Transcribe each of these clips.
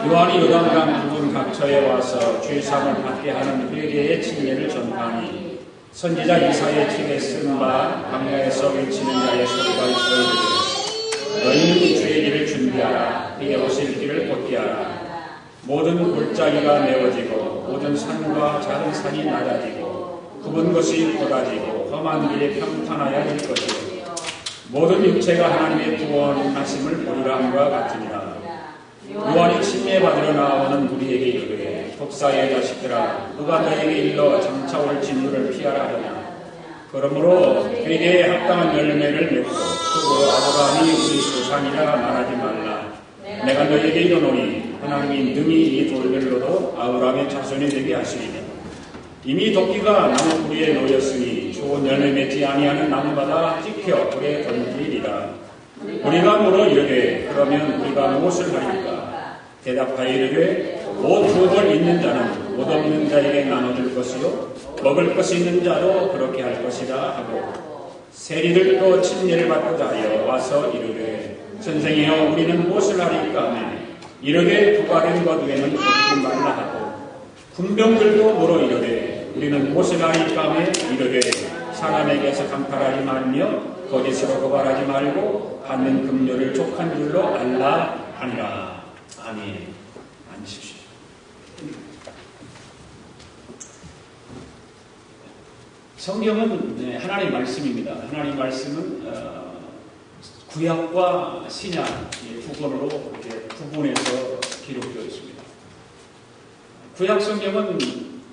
요한이 요단강 부근 각처에 와서 죄사함을 받게 하는 회개의 칭례를 전하니 선지자 이사야의 책에 쓴 바 광야에서 외치는 자의 소리가 있어 이르되 너희는 주의 길을 준비하라. 그의 오실 길을 곧게 하라. 모든 골짜기가 메워지고 모든 산과 작은 산이 낮아지고 굽은 것이 곧아지고 험한 길이 평탄하여 될 것이요 모든 육체가 하나님의 구원하심을 보리라 함과 같으니라. 요한이 침례받으러 나오는 무리에게 이르되 독사의 자식들아 누가 너에게 일러 장차 올 진노를 피하라 하느냐. 그러므로 회개에 합당한 열매를 맺고 그로 아브라함이 우리 조상이라 말하지 말라. 내가 너에게 이르노니 하나님이 능히 이 돌들로도 아브라함의 자손이 되게 하시리니 이미 도끼가 나무 뿌리에 놓였으니 좋은 열매 맺지 아니하는 나무마다 찍혀 불에 던지리라. 우리가 물어 이르되 그러면 우리가 무엇을 하리까? 대답하여 이르되 옷 두 벌 있는 자는 옷 없는 자에게 나눠줄 것이요 먹을 것이 있는 자도 그렇게 할 것이라 하고 세리들도 침례를 받고자 하여 와서 이르되 선생이여 우리는 무엇을 하리까 하매 이르되 부과된 것 외에는 먹지 말라 하고 군병들도 물어 이르되 우리는 무엇을 하리까 하매 이르되 사람에게서 강탈하지 말며 거짓으로 고발하지 말고 받는 금료를 족한 줄로 알라 하니라. 아멘. 앉으십시오. 성경은 하나님의 말씀입니다. 하나님의 말씀은 구약과 신약 두 권으로 이렇게 구분해서 기록되어 있습니다. 구약 성경은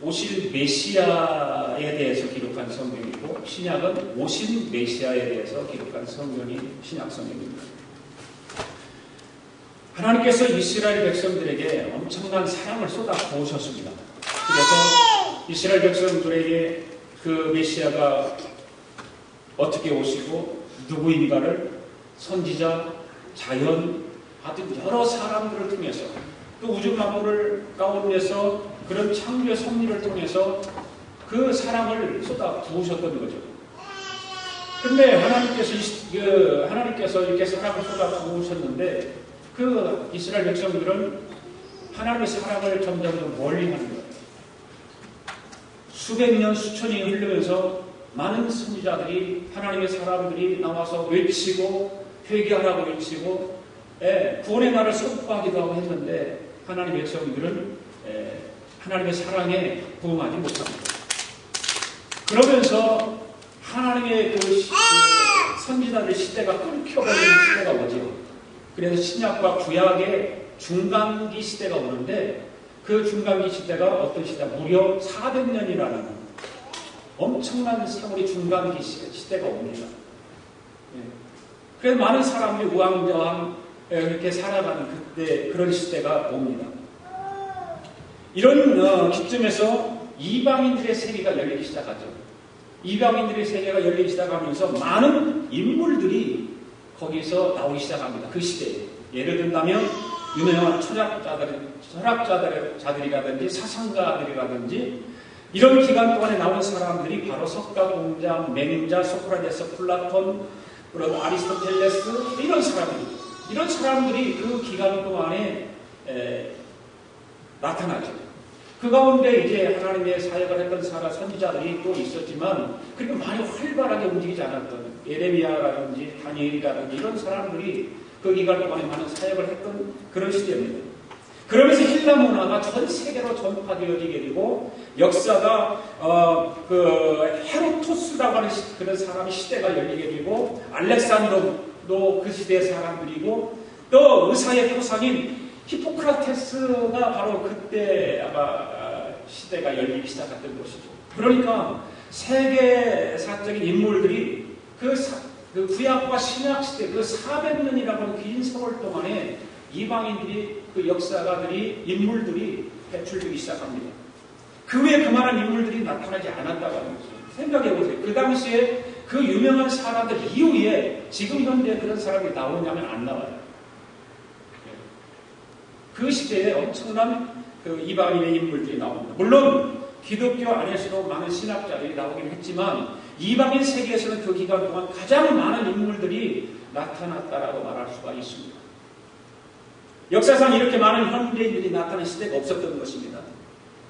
오실 메시아에 대해서 기록한 성경이고 신약은 오신 메시아에 대해서 기록한 성경이 신약 성경입니다. 하나님께서 이스라엘 백성들에게 엄청난 사랑을 쏟아 부으셨습니다. 그래서 이스라엘 백성들에게 그 메시아가 어떻게 오시고 누구인가를 선지자, 자연, 하여튼 여러 사람들을 통해서 또 우주 만물 가운데서 그런 창조의 섭리를 통해서 그 사랑을 쏟아 부으셨던 거죠. 근데 하나님께서 이렇게 사랑을 쏟아 부으셨는데 그 이스라엘 백성들은 하나님의 사랑을 점점 멀리 하는 거예요. 수백 년, 수천이 흐르면서 많은 선지자들이 하나님의 사람들이 나와서 외치고 회개하라고 외치고 구원의 날을 선포하기도 하고 했는데 하나님의 백성들은 하나님의 사랑에 부응하지 못합니다. 그러면서 하나님의 그 선지자들의 시대가 끊겨버리는 시대가 오죠. 그래서 신약과 구약의 중간기 시대가 오는데 그 중간기 시대가 어떤 시대가 무려 400년이라는 엄청난 세월이 중간기 시대가 옵니다. 그래서 많은 사람들이 우왕좌왕 이렇게 살아가는 그때 그런 시대가 옵니다. 이런 기점에서 이방인들의 세계가 열리기 시작하죠. 이방인들의 세계가 열리기 시작하면서 많은 인물들이 거기서 나오기 시작합니다. 그 시대에. 예를 든다면 유명한 철학자들이라든지 사상가들이라든지 이런 기간 동안에 나온 사람들이 바로 석가공자, 맹자, 소크라테스, 플라톤, 그리고 아리스토텔레스 이런 사람들이 그 기간 동안에 나타나죠. 그 가운데 이제 하나님의 사역을 했던 선지자들이 또 있었지만 그렇게 많이 활발하게 움직이지 않았던 예레미야라든지 다니엘이라든지 이런 사람들이 그 기간 동안에 많은 사역을 했던 그런 시대입니다. 그러면서 헬라 문화가 전 세계로 전파되어지게 되고 역사가 헤로토스라고 하는 그런 사람의 시대가 열리게 되고 알렉산더도 그 시대의 사람들이고 또 의사의 표상인 히포크라테스가 바로 그때 아마 시대가 열리기 시작했던 것이죠. 그러니까 세계사적인 인물들이 그 구약과 신약 시대 그 400년이라고 하는 긴 세월 동안에 이방인들이 그 역사가들이 인물들이 배출되기 시작합니다. 그 외에 그만한 인물들이 나타나지 않았다고 하는 거죠. 생각해 보세요. 그 당시에 그 유명한 사람들 이후에 지금 현대 그런 사람이 나오냐면 안 나와요. 그 시대에 엄청난 그 이방인의 인물들이 나옵니다. 물론 기독교 안에서도 많은 신학자들이 나오긴 했지만 이방인 세계에서는 그 기간 동안 가장 많은 인물들이 나타났다라고 말할 수가 있습니다. 역사상 이렇게 많은 현대인들이 나타난 시대가 없었던 것입니다.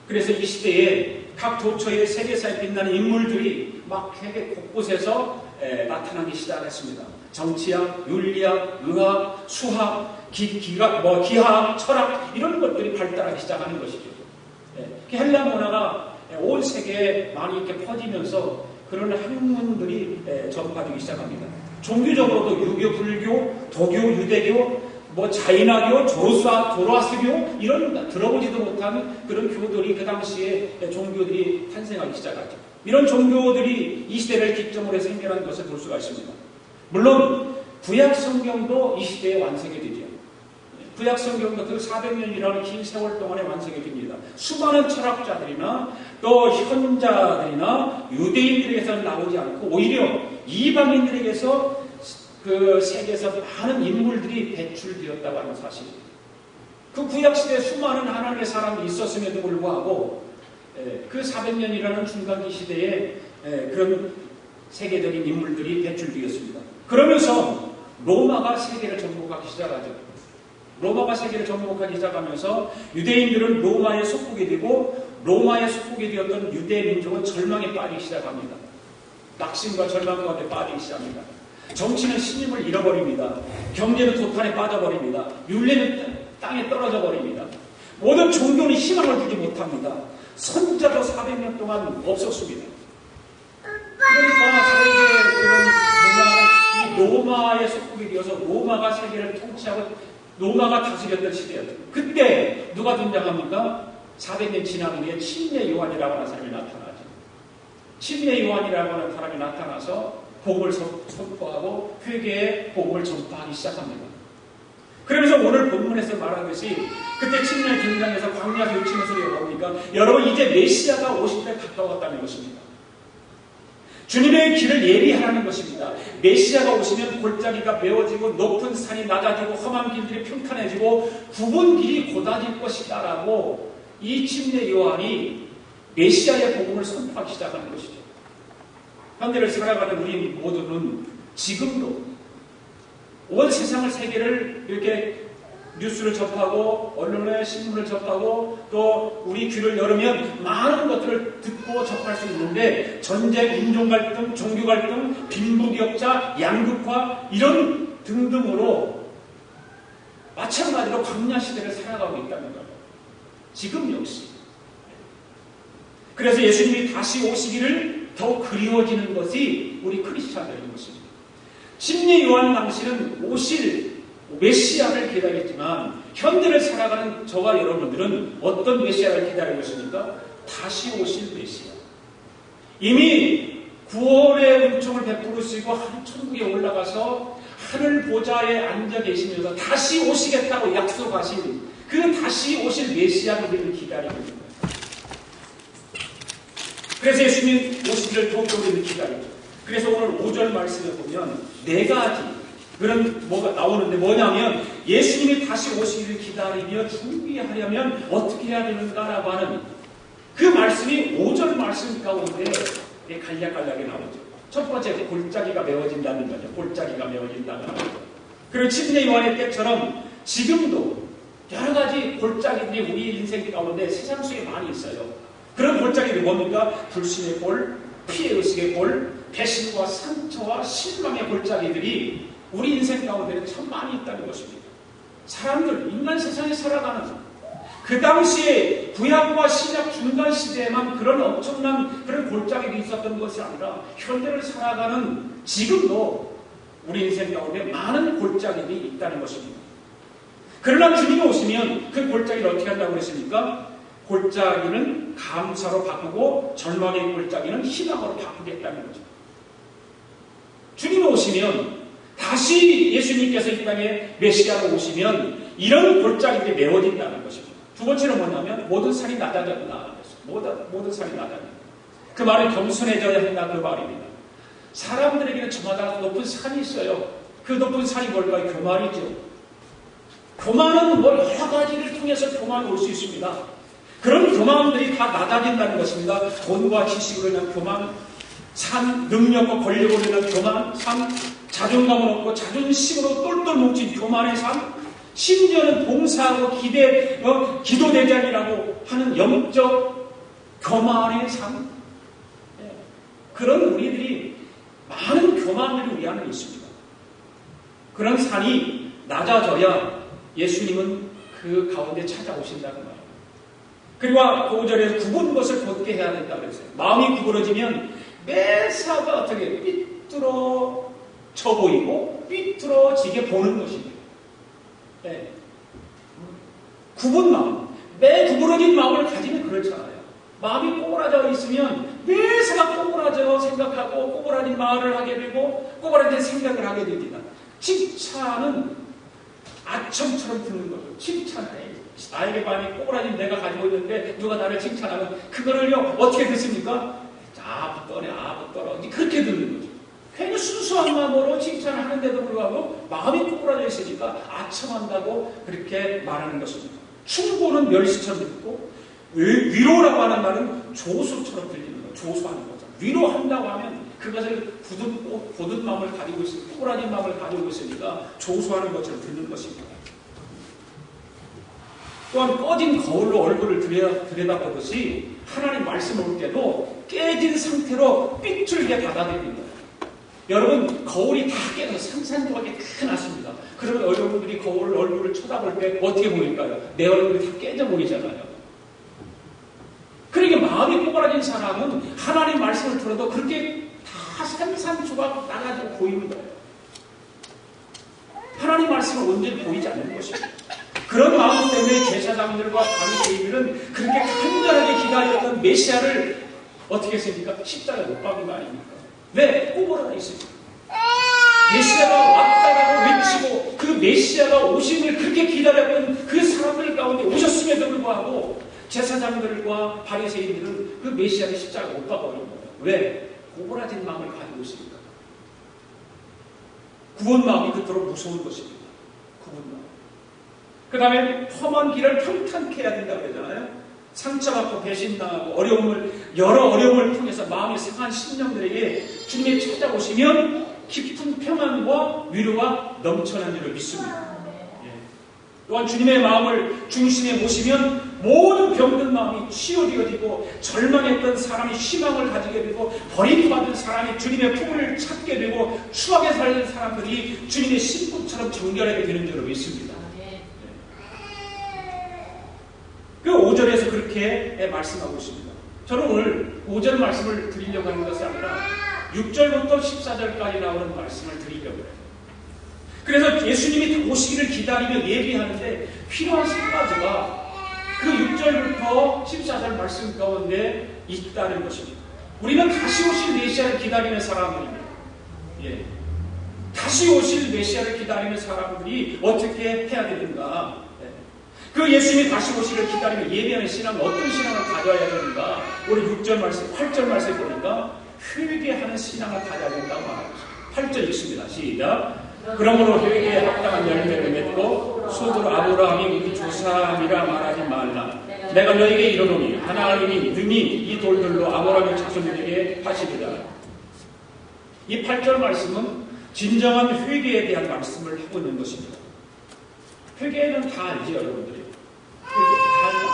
그래서 이 시대에 각 도처의 세계사에 빛나는 인물들이 막 세계 곳곳에서 나타나기 시작했습니다. 정치학, 윤리학, 의학, 수학, 기하학, 철학 이런 것들이 발달하기 시작하는 것이죠. 헬라 문화가 온 세계에 많이 이렇게 퍼지면서 그런 학문들이 전파되기 시작합니다. 종교적으로도 유교, 불교, 도교, 유대교, 자이나교, 조로아스교 이런 들어보지도 못한 그런 교들이 그 당시에 종교들이 탄생하기 시작하죠. 이런 종교들이 이 시대를 기점으로 해서 생겨난 것을 볼 수가 있습니다. 물론 구약 성경도 이 시대에 완성이 되죠. 구약 성경도 그 400년이라는 긴 세월 동안에 완성이 됩니다. 수많은 철학자들이나 또 현자들이나 유대인들에게서 나오지 않고 오히려 이방인들에게서 그 세계에서 많은 인물들이 배출되었다고 하는 사실입니다. 그 구약시대에 수많은 하나님의 사람이 있었음에도 불구하고 그 400년이라는 중간기 시대에 그런 세계적인 인물들이 배출되었습니다. 그러면서 로마가 세계를 정복하기 시작하죠. 로마가 세계를 정복하기 시작하면서 유대인들은 로마에 속국이 되고 로마에 속국이 되었던 유대 민족은 절망에 빠지기 시작합니다. 낙심과 절망 가운데 빠지기 시작합니다. 정치는 신임을 잃어버립니다. 경제는 도탄에 빠져버립니다. 윤리는 땅에 떨어져 버립니다. 모든 종교는 희망을 주지 못합니다. 선지자도 400년 동안 없었습니다. 그러니까 세계의 그런 문화는 이 로마의 속국이 되어서 로마가 세계를 통치하고 로마가 다스렸던 시대였죠. 그때 누가 등장합니까? 400년 지난 후에 침례 요한이라고 하는 사람이 나타나죠. 침례 요한이라고 하는 사람이 나타나서 복음을 선포하고 회개의 복음을 전파하기 시작합니다. 그러면서 오늘 본문에서 말하듯이 그때 침례 등장해서 광야에서 외치는 소리가 뭡니까? 여러분 이제 메시아가 오실 때 가까웠다는 것입니다. 주님의 길을 예비하라는 것입니다. 메시아가 오시면 골짜기가 메워지고 높은 산이 낮아지고 험한 길들이 평탄해지고 굽은 길이 곧아질 것이다 라고 이 침례 요한이 메시아의 복음을 선포하기 시작하는 것이죠. 현대를 살아가는 우리 모두는 지금도 온 세상을 세계를 이렇게 뉴스를 접하고 언론의 신문을 접하고 또 우리 귀를 열으면 많은 것들을 듣고 접할 수 있는데 전쟁, 인종 갈등, 종교 갈등, 빈부격차, 양극화 이런 등등으로 마찬가지로 광야 시대를 살아가고 있다는 거예요. 지금 역시. 그래서 예수님이 다시 오시기를 더욱 그리워지는 것이 우리 크리스찬들인 것입니다. 침례 요한 당시는 오실 메시아를 기다렸지만 현대를 살아가는 저와 여러분들은 어떤 메시아를 기다리고 있습니까? 다시 오실 메시아. 이미 구원의 은총을 베푸시고 천국에 올라가서 하늘 보좌에 앉아 계시면서 다시 오시겠다고 약속하신 그 다시 오실 메시아를 우리는 기다리고 있는 거예요. 그래서 예수님 오시기를 더욱더 우리는 기다리죠. 그래서 오늘 5절 말씀을 보면 4가지 그런 뭐가 나오는데 뭐냐면 예수님이 다시 오시기를 기다리며 준비하려면 어떻게 해야 되는가라고 하는 그 말씀이 5절 말씀 가운데 간략간략하게 나오죠. 첫 번째 골짜기가 메워진다는 거죠. 골짜기가 메워진다는 거죠. 그리고 침례 요한의 때처럼 지금도 여러 가지 골짜기들이 우리 인생 가운데 세상 속에 많이 있어요. 그런 골짜기들이 뭡니까? 불신의 골, 피해의식의 골, 배신과 상처와 실망의 골짜기들이 우리 인생 가운데는 참 많이 있다는 것입니다. 사람들, 인간 세상에 살아가는 그 당시에 구약과 신약 중간 시대에만 그런 엄청난 그런 골짜기가 있었던 것이 아니라 현대를 살아가는 지금도 우리 인생 가운데 많은 골짜기들이 있다는 것입니다. 그러나 주님이 오시면 그 골짜기를 어떻게 한다고 그랬습니까? 골짜기는 감사로 바꾸고 절망의 골짜기는 희망으로 바꾸겠다는 거죠. 주님이 오시면 다시 예수님께서 이 땅에 메시아로 오시면 이런 골짜기들이 메워진다는 것입니다. 두 번째는 뭐냐면 모든 산이 낮아졌다. 모든 산이 낮아졌다. 그 말은 겸손해져야 한다 그 말입니다. 사람들에게는 저마다 높은 산이 있어요. 그 높은 산이 뭘까요? 교만이죠. 교만은 뭐 여러 가지를 통해서 교만이 올 수 있습니다. 그런 교만들이 다 낮아진다는 것입니다. 돈과 지식으로 인한 교만, 산, 능력과 권력으로 인한 교만, 산, 자존감을 얻고 자존심으로 똘똘 뭉친 교만의 삶, 심지어는 봉사하고 기도대장이라고 하는 영적 교만의 삶. 그런 우리들이 많은 교만들이 우리 안에 있습니다. 그런 산이 낮아져야 예수님은 그 가운데 찾아오신다는 말이에요. 그리고 5절에서 굽은 것을 곧게 해야 된다고 그랬어요. 마음이 구부러지면 매사가 어떻게 삐뚤어져 보이고 삐뚤어지게 보는 것입니다. 네. 굽은 마음, 매 구부러진 마음을 가지면 그렇잖아요. 마음이 꼬부라져 있으면 매사가 꼬부라져 생각하고 꼬부라진 말을 하게 되고 꼬부라진 생각을 하게 됩니다. 칭찬은 아첨처럼 듣는 거죠. 칭찬해. 나에게 많이 꼬부라진 내가 가지고 있는데 누가 나를 칭찬하면 그거를요 어떻게 듣습니까? 아부떠네 아부떠라 그렇게 듣는 거죠. 괜히 순수한 마음으로 칭찬을 하는데도 불구하고 마음이 꼬부라져 있으니까 아첨한다고 그렇게 말하는 것입니다. 충고는 멸시처럼 듣고 위로라고 하는 말은 조수처럼 들리는 거예요. 조수하는 거죠. 위로한다고 하면 그것을 굳은 마음을 가지고 있으니까 꼬부라진 마음을 가지고 있으니까 조수하는 것처럼 듣는 것입니다. 또한 꺼진 거울로 얼굴을 들여다보듯이 하나님 말씀을 올 때도 깨진 상태로 삐뚤게 받아들입니다. 여러분 거울이 다 깨져서 산산조각이 다 났습니다. 그러면 여러분들이 얼굴을 쳐다볼 때 어떻게 보일까요? 내 얼굴이 다 깨져 보이잖아요. 그러니까 마음이 꼬부라진 사람은 하나님 말씀을 들어도 그렇게 다 산산조각 나가지고 보이는 거예요. 하나님 말씀은 온전히 보이지 않는 것입니다. 그런 마음 때문에 제사장들과 바리새인들은 그렇게 간절하게 기다렸던 메시아를 어떻게 했습니까? 십자가에 못 박은 거 아닙니까? 왜? 꼬부라져 있습니다. 메시아가 왔다라고 외치고 그 메시아가 오심을 그렇게 기다렸던 그 사람들 가운데 오셨음에도 불구하고 제사장들과 바리새인들은 그 메시아를 십자가에 못 박아버린 거예요. 왜? 꼬부라진 마음을 가지고 있으니까. 구원 마음이 그토록 무서운 것입니다. 구원 마음. 그 다음에 험한 길을 평탄케 해야 된다고 그러잖아요. 상처받고 배신당하고 여러 어려움을 통해서 마음이 상한 심령들에게 주님이 찾아오시면 깊은 평안과 위로가 넘쳐난 줄을 믿습니다. 또한 주님의 마음을 중심에 모시면 모든 병든 마음이 치유되어지고 절망했던 사람이 희망을 가지게 되고 버림받은 사람이 주님의 품을 찾게 되고 추하게 살던 사람들이 주님의 신부처럼 정결하게 되는 줄을 믿습니다. 그 5절에서 그렇게 말씀하고 있습니다. 저는 오늘 5절 말씀을 드리려고 하는 것이 아니라 6절부터 14절까지 나오는 말씀을 드리려고 해요. 그래서 예수님이 오시기를 기다리며 예비하는데 필요한 세 가지가 그 6절부터 14절 말씀 가운데 있다는 것입니다. 우리는 다시 오실 메시아를 기다리는 사람들입니다. 예. 다시 오실 메시아를 기다리는 사람들이 어떻게 해야 되는가? 그 예수님이 다시 오시기를 기다리며 예비하는 신앙은 어떤 신앙을 가져야 되는가? 우리 6절 말씀, 8절 말씀 보니까 회개하는 신앙을 가져야 된다고 말하고 있습니다. 8절 읽습니다. 시작. 그러므로 회개에 합당한 열매를 맺고 소도 아브라함이 우리 조상이라 말하지 말라. 내가 너에게 이르노니 하나님이 능히 이 돌들로 아브라함의 자손에게 하시리라. 이 8절 말씀은 진정한 회개에 대한 말씀을 하고 있는 것입니다. 회개는 다 알죠, 여러분들이. 회개 다 알죠.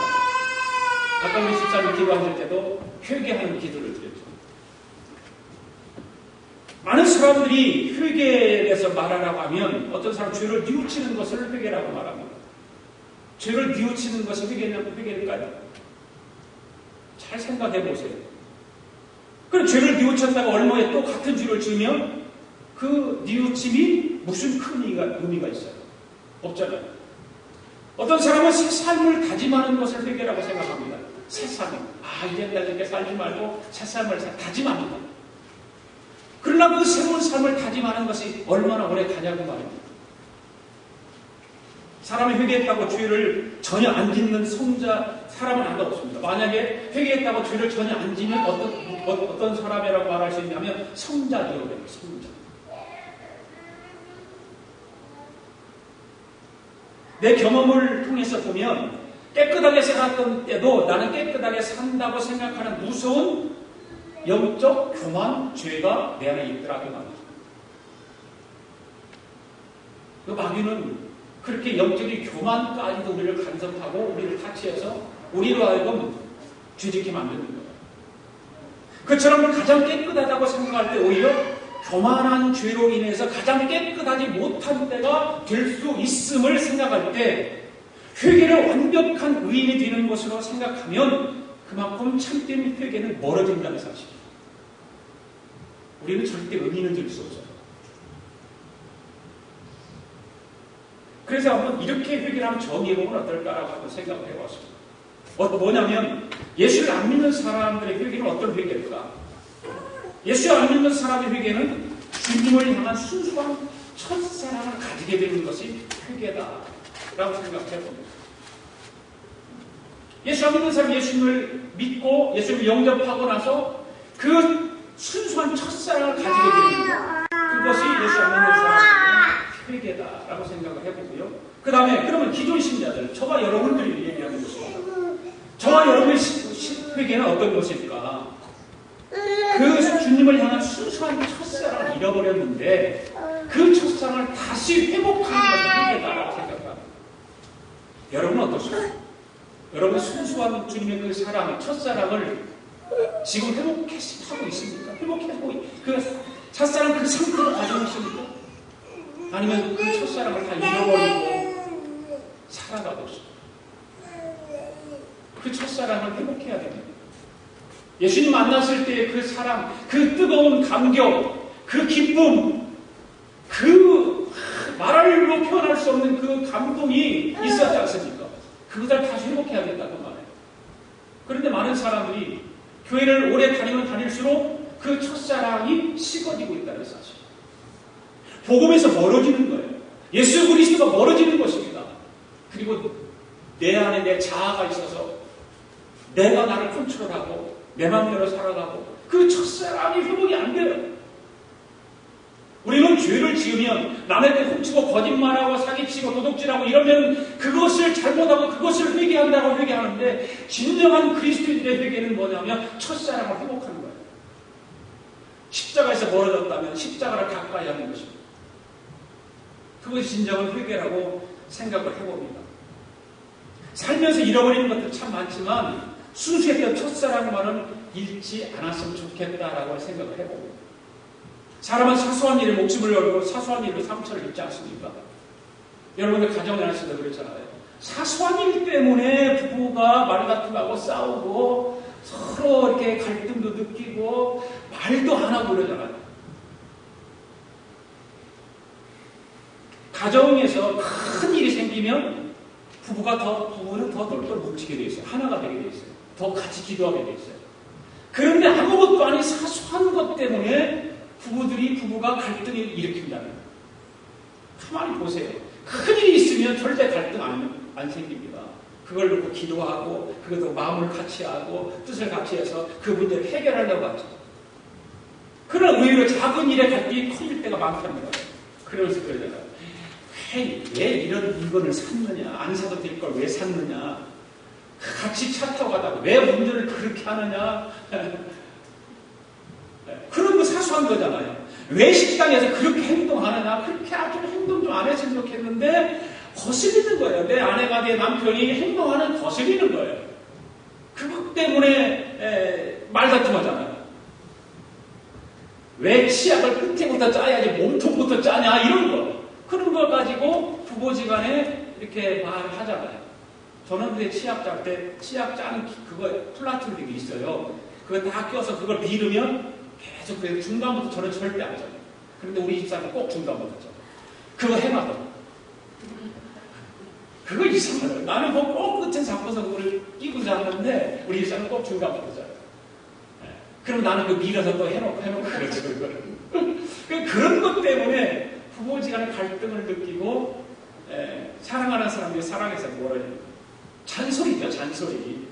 아까 우리 집사님 기도하실 때도 회개하는 기도를 드렸죠. 많은 사람들이 회개에 대해서 말하라고 하면 어떤 사람 죄를 뉘우치는 것을 회개라고 말합니다. 죄를 뉘우치는 것이 회개일까요? 잘 생각해 보세요. 그럼 죄를 뉘우쳤다가 얼마에 또 같은 죄를 지으면 그 뉘우침이 무슨 큰 의미가 있어요? 없잖아요. 어떤 사람은 새 삶을 다짐하는 것을 회개라고 생각합니다. 새 삶. 이제 내가 이렇게 살지 말고 새 삶을 다짐합니다. 그러나 그 새로운 삶을 다짐하는 것이 얼마나 오래 가냐고 말입니다. 사람이 회개했다고 죄를 전혀 안 짓는 사람은 아무도 없습니다. 만약에 회개했다고 죄를 전혀 안 지면 어떤 사람이라고 말할 수 있냐면 성자라고 해요. 성자. 내 경험을 통해서 보면 깨끗하게 살았던 때도 나는 깨끗하게 산다고 생각하는 무서운 영적 교만, 죄가 내 안에 있더라고 말이죠. 그 마귀는 그렇게 영적인 교만까지도 우리를 간섭하고 우리를 타치해서 우리로 하여금 죄짓게 만드는 거예요. 그처럼 가장 깨끗하다고 생각할 때 오히려 교만한 죄로 인해서 가장 깨끗하지 못한 때가 될 수 있음을 생각할 때 회개를 완벽한 의인이 되는 것으로 생각하면 그만큼 참된 회개는 멀어진다는 사실이에요. 우리는 절대 의인은 될 수 없어요. 그래서 한번 이렇게 회개를 한번 정의해보면 어떨까라고 한번 생각을 해봤습니다. 뭐냐면 예수를 안 믿는 사람들의 회개는 어떤 회개일까? 예수를 안 믿는 사람의 회개는 주님을 향한 순수한 첫사랑을 가지게 되는 것이 회개다라고 생각해봅니다. 예수 안 믿는 사람이 예수님을 믿고 예수님을 영접하고 나서 그 순수한 첫사랑을 가지게 되는 것, 그것이 예수 안 믿는 사람의 회개다라고 생각을 해보고요. 그 다음에 그러면 기존 신자들, 저와 여러분들이 얘기하는 것입니다. 저와 여러분의 회개는 어떤 것일까? 그 주님을 향한 순수한 첫사랑을 잃어버렸는데 그 첫사랑을 다시 회복하는 것이 회개다라고 생각합니다. 여러분은 어떻습니까? 여러분 순수한 주님의 그 사랑, 첫사랑을 지금 회복하고 있습니까? 회복하고 그 첫사랑 그 상태로 가지고 있습니까? 아니면 그 첫사랑을 다 잃어버리고 살아가고 있습니까? 그 첫사랑을 회복해야 됩니다. 예수님 만났을 때 그 사랑, 그 뜨거운 감격, 그 기쁨, 그 말로 표현할 수 없는 그 감동이 있었지 않습니까? 그것을 다시 회복해야 된다고 말해요. 그런데 많은 사람들이 교회를 오래 다니면 다닐수록 그 첫사랑이 식어지고 있다는 사실. 복음에서 멀어지는 거예요. 예수 그리스도가 멀어지는 것입니다. 그리고 내 안에 내 자아가 있어서 내가 나를 컨트롤하고 내 마음대로 살아가고 그 첫사랑이 회복이 안 돼요. 우리는 죄를 지으면 남에게 훔치고 거짓말하고 사기치고 도둑질하고 이러면 그것을 잘못하고 그것을 회개한다고 회개하는데 진정한 그리스도인들의 회개는 뭐냐면 첫사랑을 회복하는 거예요. 십자가에서 멀어졌다면 십자가를 가까이 하는 것입니다. 그것이 진정한 회개라고 생각을 해봅니다. 살면서 잃어버리는 것들 참 많지만 순수했던 첫사랑만은 잃지 않았으면 좋겠다라고 생각을 해봅니다. 사람은 사소한 일에 목숨을 걸고 사소한 일로 상처를 입지 않습니까? 여러분들 가정 안에서도 그렇잖아요. 사소한 일 때문에 부부가 말다툼하고 싸우고 서로 이렇게 갈등도 느끼고 말도 안 하고 그러잖아요. 가정에서 큰 일이 생기면 부부는 더 똘똘 뭉치게 돼 있어요. 하나가 되게 돼 있어요. 더 같이 기도하게 돼 있어요. 그런데 아무것도 아닌 사소한 것 때문에 부부가 갈등을 일으킨다는 거예요. 가만히 보세요. 큰 일이 있으면 절대 갈등 안 생깁니다. 그걸 놓고 기도하고 그것도 마음을 같이 하고 뜻을 같이 해서 그 문제를 해결하려고 하죠. 그러나 의외로 작은 일에 갈등이 커질 때가 많다는 거예요. 그러면서 그러잖아요. 왜 이런 물건을 샀느냐, 안 사도 될 걸 왜 샀느냐, 같이 차 타고 가다가 왜 운전을 그렇게 하느냐, 그런 거 사소한 거잖아요. 왜 식당에서 그렇게 행동하느냐, 그렇게 아주 행동 좀 안 했으면 좋겠는데 거슬리는 거예요. 내 아내가 내 남편이 행동하는 거슬리는 거예요. 그것 때문에 말다툼하잖아요. 왜 치약을 끝에부터 짜야지 몸통부터 짜냐, 이런 거. 그런 거 가지고 부부지간에 이렇게 말하잖아요. 저는 근데 치약 짤 때 치약 짜는 그거 플라스틱이 있어요. 그거 다 껴서 그걸 밀으면 계속 그래서 중간부터 저는 절대 안 짜요. 그런데 우리 집사람은 꼭 중간부터 짜요. 그거 해놔도. 그거 이상하죠. 나는 꼭 끝에 잡고서 그걸 끼고 자는데 우리 집사람은 꼭 중간부터 짜요. 그럼 나는 그 밀어서 또 해놓고 그러죠. 그런 것 때문에 부부지간에 갈등을 느끼고 사랑하는 사람들이 사랑해서 멀어져요. 잔소리죠, 잔소리.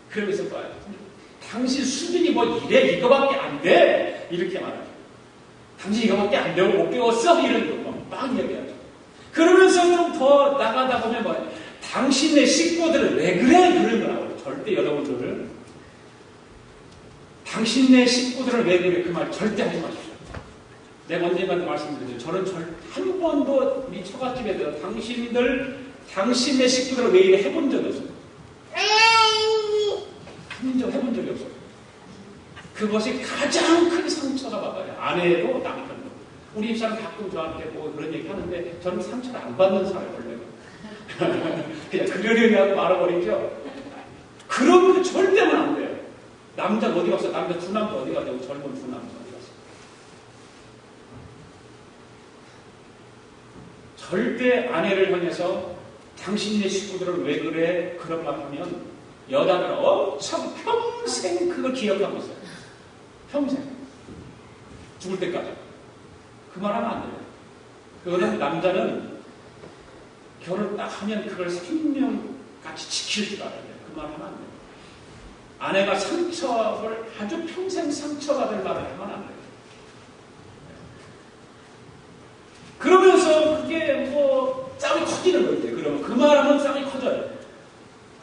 그러면서 봐요. 당신 수준이 뭐 이래 이거밖에 안 돼 이렇게 말하죠. 당신 이거밖에 안 되고 못 배웠어 이런 거 막 얘기하죠. 그러면서 좀 더 나가다 보면 뭐예요? 당신네 식구들은 왜 그래 그런 거라고. 절대 여러분들 당신네 식구들은 왜 그래 그 말 절대 하지 마십시오. 내가 언젠가도 말씀드렸죠. 저는 한 번도 우리 처갓집에 대해서 당신의 식구들을 왜 이래 해본 적이 없어요. 해본 적이 없어요. 그것이 가장 큰 상처가 받아요. 아내도 남편도. 우리 입사는 가끔 저한테 뭐 그런 얘기 하는데 저는 상처를 안 받는 사람이 원래요. 그냥 그러려니 하고 말아버리죠. 그러면 절대는 안 돼요. 남자 어디 갔어? 남자 두 남자 어디 가냐고. 젊은 두 남자 어디 갔어? 절대 아내를 향해서 당신네 식구들을 왜 그래? 그런 말 하면 여자들은 엄청 평생 그걸 기억하고 있어요. 평생. 죽을 때까지. 그 말 하면 안 돼요. 그거는 남자는 결혼 딱 하면 그걸 생명같이 지킬 줄 알아야 돼요. 그 말 하면 안 돼요. 아내가 상처를 아주 평생 상처받을 말을 하면 안 돼요. 그러면서 그게 뭐 짱이 커지는 거예요. 그러면 그 말하면 짱이 커져요.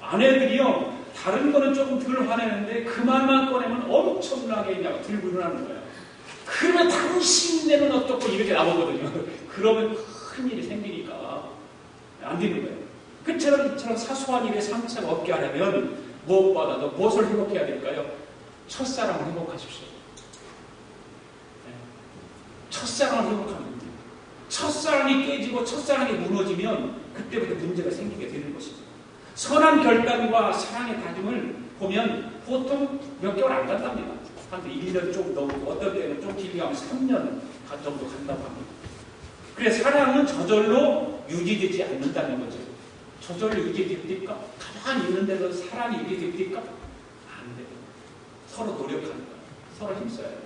아내들이요, 다른 거는 조금 덜 화내는데 그 말만 꺼내면 엄청나게 그냥 들고 일어나는 거예요. 그러면 당신네는 어떻고 이렇게 나오거든요. 그러면 큰 일이 생기니까 안 되는 거예요. 그처럼 사소한 일에 상처가 없게 하려면 무엇보다도 무엇을 회복해야 될까요? 첫사랑을 회복하십시오. 첫사랑을 회복하는 거예요. 첫사랑이 깨지고 첫사랑이 무너지면 그때부터 문제가 생기게 되는 것입니다. 선한 결단과 사랑의 다짐을 보면 보통 몇 개월 안 간답니다. 한 1년 좀 넘고 어떤 때는 좀 길게 하면 3년 정도 간다고 합니다. 그래서 사랑은 저절로 유지되지 않는다는 거죠. 저절로 유지됩니까? 가만히 있는데도 사랑이 유지됩니까? 안 돼요. 서로 노력하는 거예요. 서로 힘써야 돼요.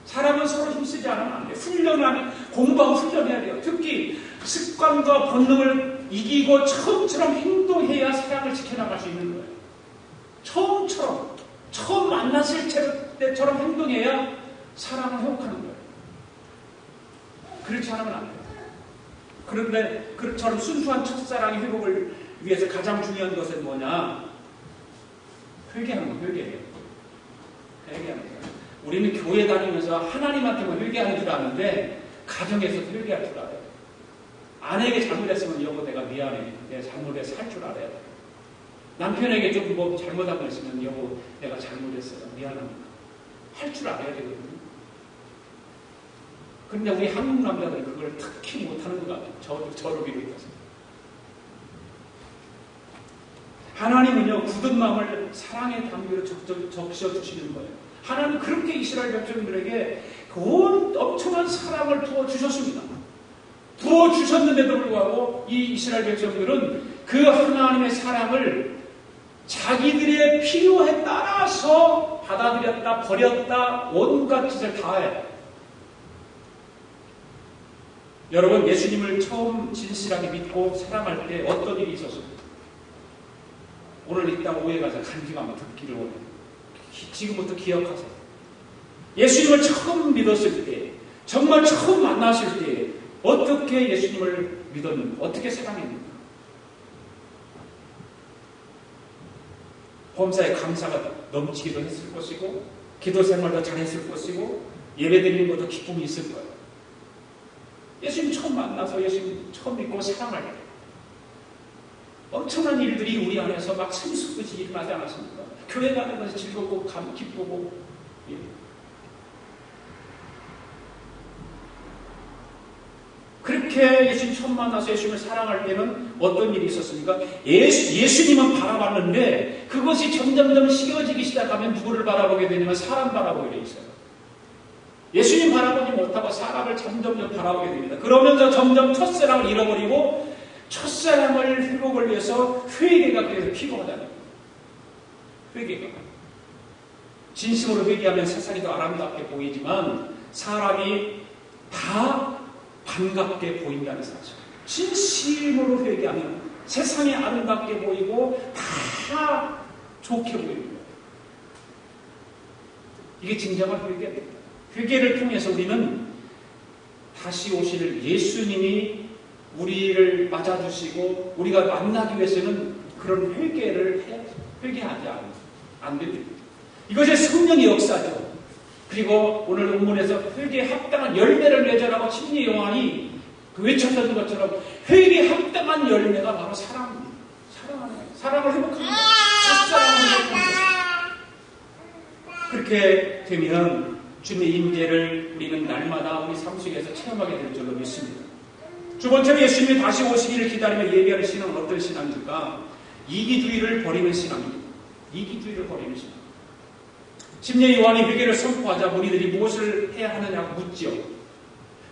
사람은 서로 힘쓰지 않으면 안 돼요. 공부하고 훈련해야 돼요. 특히 습관과 본능을 이기고 처음처럼 행동해야 사랑을 지켜나갈 수 있는 거예요. 처음 만났을 때처럼 행동해야 사랑을 회복하는 거예요. 그렇지 않으면 안 돼요. 그런데 그처럼 순수한 첫사랑의 회복을 위해서 가장 중요한 것은 뭐냐? 회개하는 거예요. 회개하는 거예요. 우리는 교회 다니면서 하나님한테만 회개하는 줄 아는데 가정에서도 회개할 줄 알아요. 아내에게 잘못했으면 여보 내가 미안해. 내가 잘못해서 할 줄 알아야 돼요. 남편에게 좀 뭐 잘못한 거 있으면 여보 내가 잘못했어요. 미안합니다. 할 줄 알아야 되거든요. 그런데 우리 한국 남자들은 그걸 특히 못하는 것 같아요. 저를 비롯해서. 하나님은요 굳은 마음을 사랑의 담요로 적셔주시는 거예요. 하나님은 그렇게 이스라엘 백성들에게 엄청난 사랑을 부어주셨습니다. 부어주셨는데도 불구하고 이 이스라엘 백성들은 그 하나님의 사랑을 자기들의 필요에 따라서 받아들였다, 버렸다, 온갖 짓을 다 해요. 여러분, 예수님을 처음 진실하게 믿고 사랑할 때 어떤 일이 있었습니까? 오늘 이따 오후에 가서 간증 한번 듣기를 원해요. 지금부터 기억하세요. 예수님을 처음 믿었을 때, 정말 처음 만났을 때 어떻게 예수님을 믿었는가? 어떻게 사랑했는가? 범사에 감사가 넘치기도 했을 것이고 기도 생활도 잘했을 것이고 예배드리는 것도 기쁨이 있을 거예요. 예수님 처음 만나서 예수님 처음 믿고 사랑할 때 엄청난 일들이 우리 안에서 막 생수듯이 일어나지 않았습니까? 교회 가는 것이 즐겁고 기쁘고 예. 그렇게 예수님 처음 만나서 예수님을 사랑할 때는 어떤 일이 있었습니까? 예수님은 바라봤는데 그것이 점점점 식어지기 시작하면 누구를 바라보게 되냐면 사람 바라보게 돼 있어요. 예수님 바라보지 못하고 사람을 점점점 바라보게 됩니다. 그러면서 점점 첫사랑을 잃어버리고 첫사랑을 회복을 위해서 회개가 그래서 필요하다는 거예요. 회개가. 진심으로 회개하면 세상이 더 아름답게 보이지만 사람이 다 반갑게 보인다는 사실. 진심으로 회개하면 세상이 아름답게 보이고 다 좋게 보이는 거예요. 이게 진정한 회개입니다. 회개를 통해서 우리는 다시 오실 예수님이 우리를 맞아주시고 우리가 만나기 위해서는 그런 회개를 회개하지 안 됩니다. 이것이 성령의 역사죠. 그리고 오늘 본문에서 회개에 합당한 열매를 맺으라고 침례 요한이 외쳤던 것처럼 회개에 합당한 열매가 바로 사랑입니다. 사랑하는 거예요. 사랑을 회복합니다. 첫사랑을 회복하는 것입니다. 그렇게 되면 주님의 임재를 우리는 날마다 우리 삶 속에서 체험하게 될 줄로 믿습니다. 두 번째로 예수님이 다시 오시기를 기다리며 예비하는 신앙은 어떤 신앙입니까? 이기주의를 버리는 신앙입니다. 이기주의를 버리는 신앙. 침례 요한이 회개를 선포하자 무리들이 무엇을 해야 하느냐고 묻지요.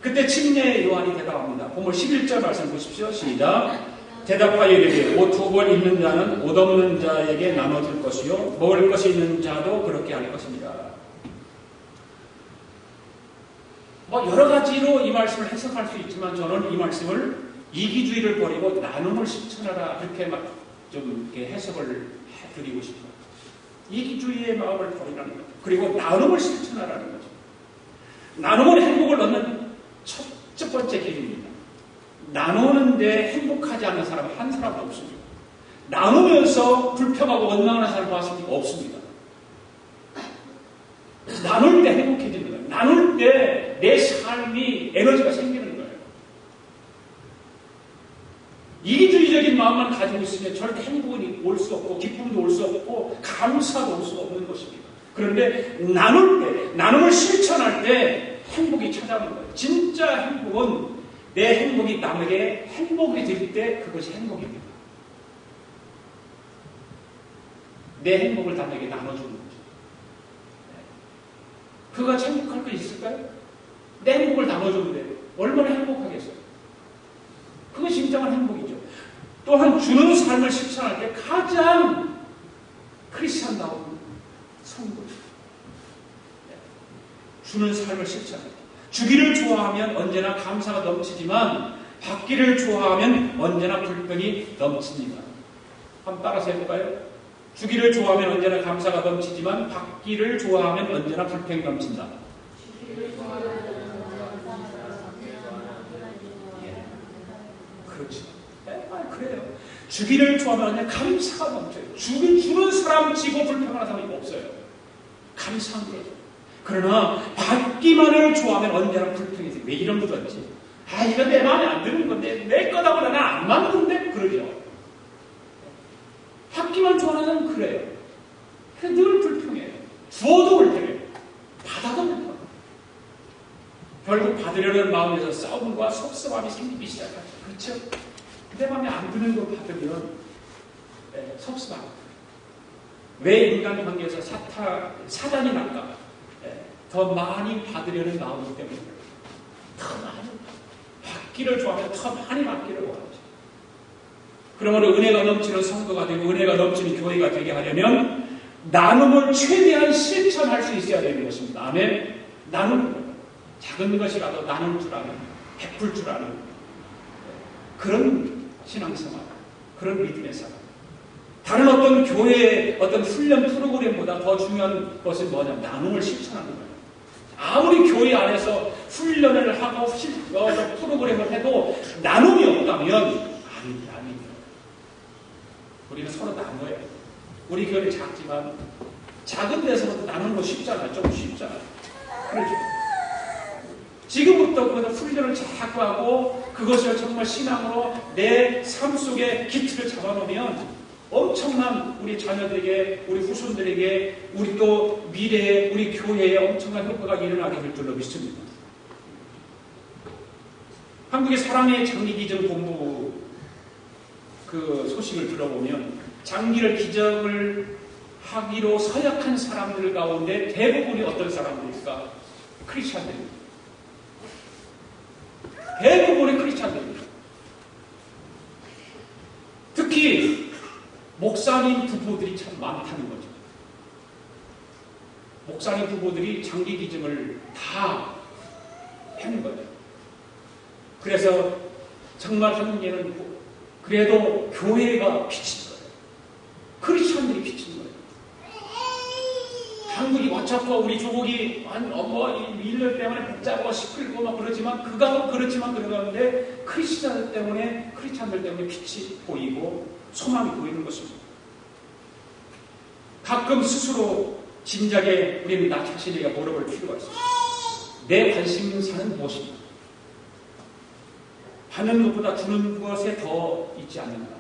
그때 침례 요한이 대답합니다. 본문 11절 말씀 보십시오. 시작. 대답하여 이르되 옷 두 벌 있는 자는 옷 없는 자에게 나눠줄 것이요 먹을 것이 있는 자도 그렇게 할 것입니다. 여러 가지로 이 말씀을 해석할 수 있지만 저는 이 말씀을 이기주의를 버리고 나눔을 실천하라 그렇게 좀 이렇게 해석을 해드리고 싶어요. 이기주의의 마음을 버리라는 거죠. 그리고 나눔을 실천하라는 거죠. 나눔은 행복을 얻는 첫 번째 길입니다. 나누는데 행복하지 않은 사람 한 사람도 없습니다. 나누면서 불평하고 원망하는 사람 봤습니까? 없습니다. 나눌 때 행복해지는 거예요. 나눌 때 내 삶이 에너지가 생기는 거예요. 이기주의적인 마음만 가지고 있으면 절대 행복이 올 수 없고 기쁨도 올 수 없고 감사도 올 수 없는 것입니다. 그런데 나눌 때, 나눔을 실천할 때 행복이 찾아오는 거예요. 진짜 행복은 내 행복이 남에게 행복이 될 때 그것이 행복입니다. 내 행복을 남에게 나눠주는 거죠. 그가 행복할 거 있을까요? 내 행복을 나눠주는데 얼마나 행복하겠어요? 그것이 진정한 행복이죠. 또한 주는 삶을 실천할 때 가장 크리스찬다운 성도죠. 주는 삶을 실천할 때 주기를 좋아하면 언제나 감사가 넘치지만 받기를 좋아하면 언제나 불평이 넘칩니다. 한번 따라서 해볼까요? 주기를 좋아하면 언제나 감사가 넘치지만 받기를 좋아하면 언제나 불평이 넘친다. 그렇죠. 그래요. 주기를 좋아하면 언제나 감사가 넘쳐요. 주는 사람 치고 불평하는 사람이 없어요. 감사한 거예요. 그러나 받기만을 좋아하면 언제나 불평이 돼요. 왜 이런 거든지. 이건 내 마음에 안 드는 건데 내 거다 보다 나 안 맞는데 그러죠. 받기만 좋아하는 사람은 그래요. 늘 불평해요. 주어도 불평해요. 받아도 불평해요. 결국 받으려는 마음에서 싸움과 섭섭함이 생기기 시작하죠. 그렇죠? 내 마음에 안 드는 걸 받으면 섭섭함. 왜 인간 관계에서 사단이 날까? 더 많이 받으려는 마음이기 때문에 더 많이 받기를 좋아하면 더 많이 받기를 원하죠. 그러므로 은혜가 넘치는 성도가 되고 은혜가 넘치는 교회가 되게 하려면 나눔을 최대한 실천할 수 있어야 되는 것입니다. 아멘. 나누는 것. 작은 것이라도 나눌 줄 아는, 베풀 줄 아는 그런 신앙생활, 그런 믿음의 사람. 다른 어떤 교회의 어떤 훈련 프로그램보다 더 중요한 것은 뭐냐면 나눔을 실천하는 거예요. 아무리 교회 안에서 훈련을 하고 프로그램을 해도 나눔이 없다면 아닙니다. 우리는 서로 나눠야 돼요. 우리 교회는 작지만 작은 데서부터 나누는 거 쉽잖아요. 좀 쉽잖아요. 그렇죠? 지금부터 그것을 훈련을 자꾸 하고 그것을 정말 신앙으로 내 삶 속에 기틀을 잡아놓으면 엄청난 우리 자녀들에게, 우리 후손들에게, 우리 또 미래에 우리 교회에 엄청난 효과가 일어나게 될 줄로 믿습니다. 한국의 사랑의 장기기증 본부 그 소식을 들어보면 장기를 기증을 하기로 서약한 사람들 가운데 대부분이 어떤 사람들일까? 크리스찬들입니다. 대부분의 크리스찬들입니다. 특히 목사님 부부들이 참 많다는 거죠. 목사님 부부들이 장기 기증을 다 하는 거죠. 그래서 정말 한국에는 그래도 교회가 비친 거예요. 크리스찬들이 비친 거예요. 한국이 어차피 우리 조국이 일년 때문에 복잡하고 시끌고 막 그러지만 그렇지만 그러는데 크리스찬들 때문에 빛이 보이고 소망이 보이는 것입니다. 가끔 스스로 진작에 우리는 나 자신에게 물어볼 필요가 있습니다. 내 관심사는 무엇인가? 받는 것보다 주는 것에 더 있지 않는가?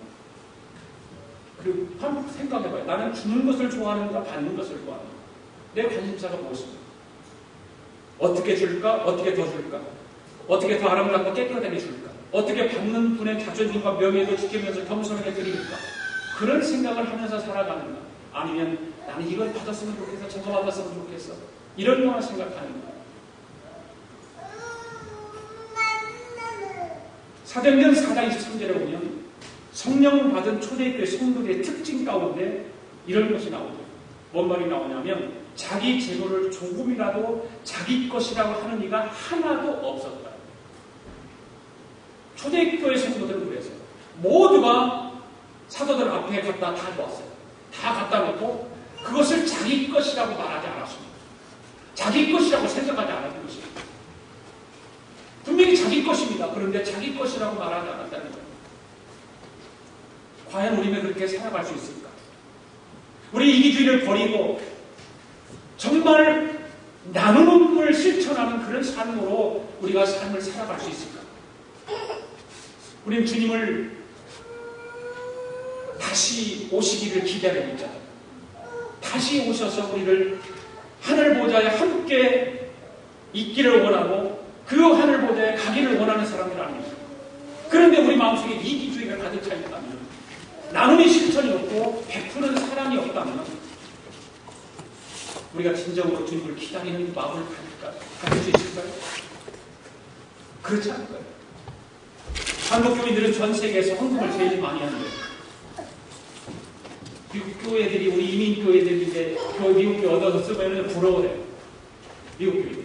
그리고 한번 생각해봐요. 나는 주는 것을 좋아하는가, 받는 것을 좋아하는가? 내 관심사가 무엇인가? 어떻게 줄까? 어떻게 더 줄까? 어떻게 더 아름답고 깨끗하게 줄까? 어떻게 받는 분의 자존심과 명예도 지키면서 겸손하게 드립니까? 그런 생각을 하면서 살아가는가? 아니면 나는 이걸 받았으면 좋겠어, 저거 받았으면 좋겠어, 이런 것만 생각하는가? 사도행전 4장 23절에 보면 성령을 받은 초대교회 성도들의 특징 가운데 이런 것이 나오죠. 뭔 말이 나오냐면 자기 재물을 조금이라도 자기 것이라고 하는 이가 하나도 없었다. 초대교회 성도들은 그래서 모두가 사도들 앞에 갖다 다 놓았어요. 다 갖다 놓고 그것을 자기 것이라고 말하지 않았습니다. 자기 것이라고 생각하지 않았던 것입니다. 분명히 자기 것입니다. 그런데 자기 것이라고 말하지 않았다는 거예요. 과연 우리는 그렇게 살아갈 수 있을까? 우리 이기주의를 버리고 정말 나눔을 실천하는 그런 삶으로 우리가 삶을 살아갈 수 있을까? 우리는 주님을 다시 오시기를 기다리고 있잖아요. 다시 오셔서 우리를 하늘 보좌에 함께 있기를 원하고 그 하늘 보좌에 가기를 원하는 사람들 아닙니까? 그런데 우리 마음속에 이기주의가 가득 차 있다면, 나눔의 실천이 없고 베푸는 사랑이 없다면 우리가 진정으로 주님을 기다리는 마음을 가질 수 있을까요? 그렇지 않을 거예요. 한국 교인들은 전 세계에서 헌금을 제일 많이 하는데, 미국 교회들이, 우리 이민 교회들이 이제 미국 교회 얻어서 쓰면 부러워해요. 미국 교회.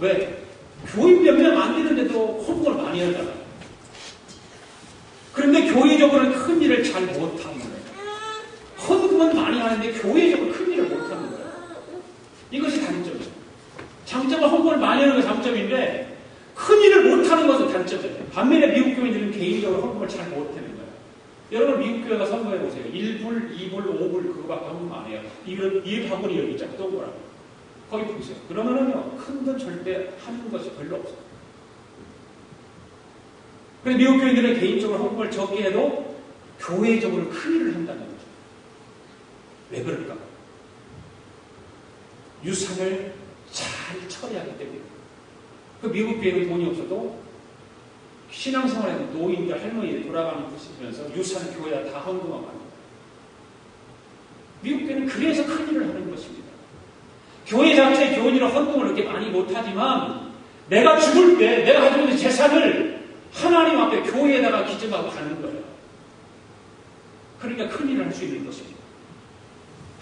왜? 교인 몇 명 안 되는데도 헌금을 많이 하잖아요. 그런데 교회적으로는 큰 일을 잘 못하는 거예요. 헌금은 많이 하는데 교회적으로 큰 일을 못하는 거예요. 이것이 단점이에요. 장점은 헌금을 많이 하는 게 장점인데 큰 일을 못하는 것은 단점이에요. 반면에 미국 교인들은 개인적으로 헌금을 잘 못하는 거예요. 여러분 미국 교회가 선거해 보세요. 1불, 2불, 5불 그거밖에 헌금 안 해요. 이 바구니 여기 있잖아요. 동그라미. 거기 보세요. 그러면은요, 큰 돈 절대 하는 것이 별로 없어요. 그래서 미국 교인들은 개인적으로 헌금을 적게 해도 교회적으로 큰 일을 한다는 거죠. 왜 그럴까? 유산을 잘 처리하기 때문에. 그 미국 교회는 돈이 없어도 신앙생활에서 노인들, 할머니들 돌아가는 거 보시면서 유산을 교회에 다 헌금하고 합니다. 미국 교회는 그래서 큰 일을 하는 것입니다. 교회 자체의 교인이라 헌금을 그렇게 많이 못하지만 내가 죽을 때 내가 가지고 있는 재산을 하나님 앞에 교회에다가 기증하고 가는 거예요. 그러니까 큰 일을 할 수 있는 것입니다.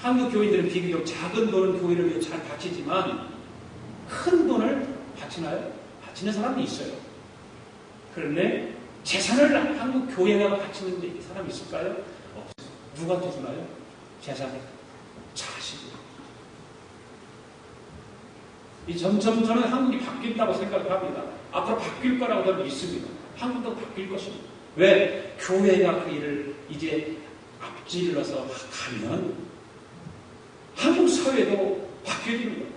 한국 교인들은 비교적 작은 돈은 교회를 위해 잘 바치지만 큰 돈을 바치나요? 바치는 사람이 있어요. 그런데 재산을 한국 교회에다가 바치는 사람이 있을까요? 없어요. 누구한테 주나요? 재산. 자식이. 점점 저는 한국이 바뀐다고 생각을 합니다. 앞으로 바뀔 거라고 저는 믿습니다. 한국도 바뀔 것입니다. 왜? 교회가 그 일을 이제 앞질러서 가면 한국 사회도 바뀌어지는 거예요.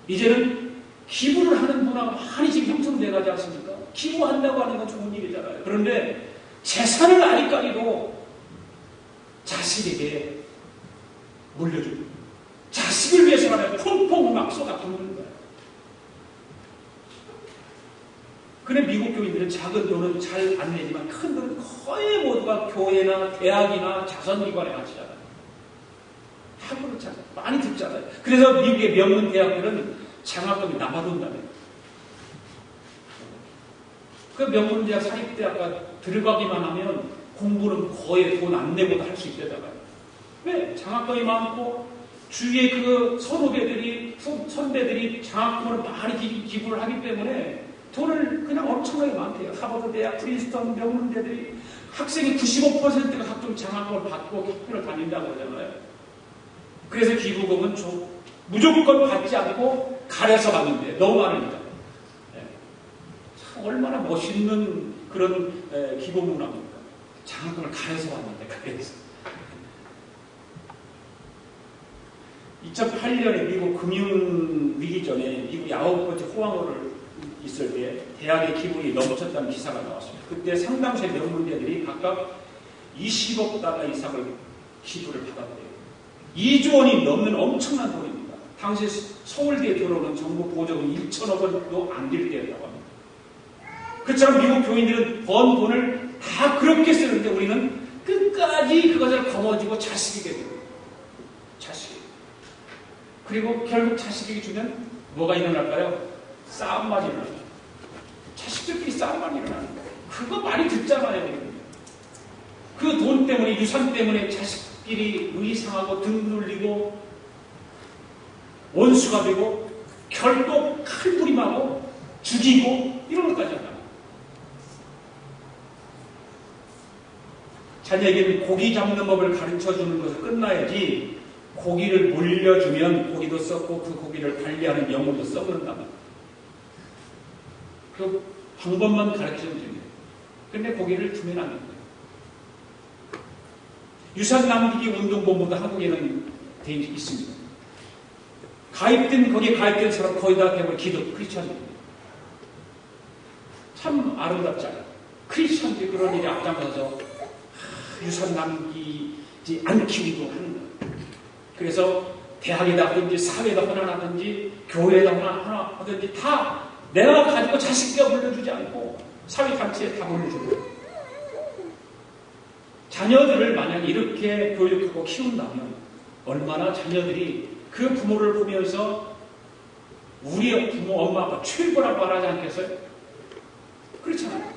이제는 기부를 하는 문화가 많이 지금 형성돼 가지 않습니까? 기부한다고 하는 건 좋은 일이잖아요. 그런데 재산을 아니까지도 자식에게 물려주고 자식을 위해서라면 펑펑 막 쏟아붓는 거예요. 그래 미국 교인들은 작은 돈은 잘 안 내지만 큰 돈은 거의 모두가 교회나 대학이나 자선기관에 바치잖아요. 다 그렇잖아요. 많이 듣잖아요. 그래서 미국의 명문 대학들은 장학금이 남아돈다며. 그 명문 대학, 사립대학과 들어가기만 하면 공부는 거의 돈 안 내고도 할 수 있다잖아요. 왜? 장학금이 많고 주위에 그 선배들이 장학금을 많이 기부를 하기 때문에 돈을 그냥 엄청나게 많대요. 하버드 대학, 프린스턴 명문대들이 학생의 95%가 각종 장학금을 받고 학교를 다닌다고 하잖아요. 그래서 기부금은 무조건 받지 않고 가려서 받는데 너무 많으니까. 참 얼마나 멋있는 그런 기부 문화입니까? 장학금을 가려서 받는데 그래서 2008년에 미국 금융위기 전에 미국이 9번째 호황을 있을 때 대학의 기부금이 넘쳤다는 기사가 나왔습니다. 그때 상당수의 명문대들이 각각 20억 달러 이상을 기부를 받았대요. 2조 원이 넘는 엄청난 돈입니다. 당시 서울대에 들어오는 정부 보조금 1천억 원도 안 될 때였다고 합니다. 그처럼 미국 교인들은 번 돈을 다 그렇게 쓰는데 우리는 끝까지 그것을 거머쥐고 자식에게 됩니다. 자식에게. 그리고 결국 자식에게 주면 뭐가 일어날까요? 싸움만 일어나요. 자식들끼리 싸움만 일어나는 거예요. 그거 많이 듣잖아요. 그 돈 때문에, 유산 때문에 자식끼리 의상하고 등 눌리고 원수가 되고 결국 칼부림하고 죽이고 이런 것까지 한다. 자녀에게는 고기 잡는 법을 가르쳐주는 것을 끝나야지 고기를 물려주면 고기도 썩고 그 고기를 관리하는 영혼도 썩는다. 그 방법만 가르쳐주면 됩니다. 근데 고기를 주면 안 됩니다. 유산 남기기 운동본부도 한국에는 돼 있습니다. 거기에 가입된 사람 거의 다 대부분 기독 크리스천입니다. 참 아름답잖아요. 크리스천들이 그런 일에 앞장서서 유산 남기지 않기 운동하는 거예요. 그래서 대학에다 하든지 사회에다 헌안하든지 교회에다 헌안하든지 다 내가 가지고 자식과 물려주지 않고 사회단체에 다 물려주고 자녀들을 만약에 이렇게 교육하고 키운다면 얼마나 자녀들이 그 부모를 보면서 우리의 부모, 엄마, 아빠 최고라고 말하지 않겠어요? 그렇잖아요.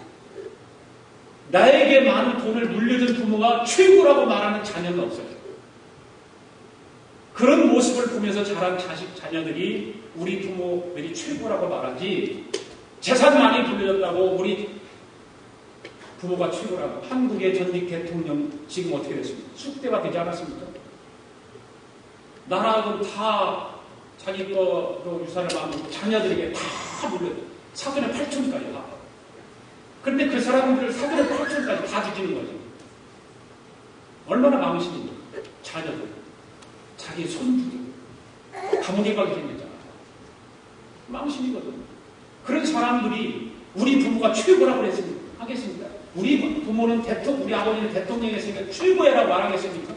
나에게 많은 돈을 물려준 부모가 최고라고 말하는 자녀는 없어요. 그런 모습을 보면서 자란 자녀들이 우리 부모들이 최고라고 말하지 재산 많이 돌려줬다고 우리 부모가 최고라고. 한국의 전직 대통령 지금 어떻게 됐습니까? 숙대가 되지 않았습니까? 나라하고는 다 자기 거로 유산을 나누고 자녀들에게 다 물려줘. 사돈의 8촌까지 다. 그런데 그 사람들을 사돈의 8촌까지 다 죽이는 거죠. 얼마나 망신입니까? 자녀들. 자기 손주들. 감옥에 가게 생겼잖아요. 망신이거든요. 그런 사람들이 우리 부모가 최고라고 하겠습니까? 우리 부모는 우리 아버지는 대통령이었으니까 최고야라고 말하겠습니까?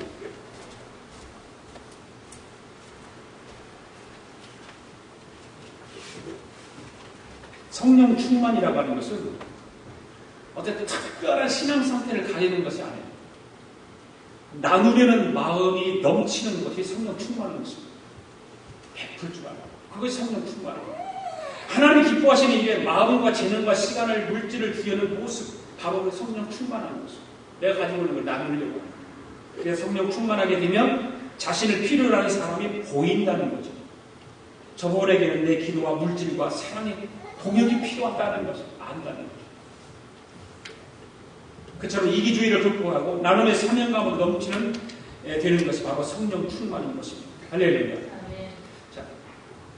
성령 충만이라고 하는 것은 어쨌든 특별한 신앙 상태를 가지는 것이 아니에요. 나누려는 마음이 넘치는 것이 성령 충만한 것입니다. 베풀 줄 알고. 그것이 성령 충만이에요. 하나님 기뻐하시는 일에 마음과 재능과 시간을 물질을 기여는 모습, 바로 성령 충만한 모습. 내가 가지고 있는 걸 나누려고 합니다. 그래서 성령 충만하게 되면 자신을 필요로 하는 사람이 보인다는 거죠. 저분에게는 내 기도와 물질과 사랑의 동역이 필요하다는 것을 안다는 거죠. 그처럼 이기주의를 극복하고 나눔의 사명감으로 넘치는 되는 것이 바로 성령 충만인 것입니다. 할렐루야. 자,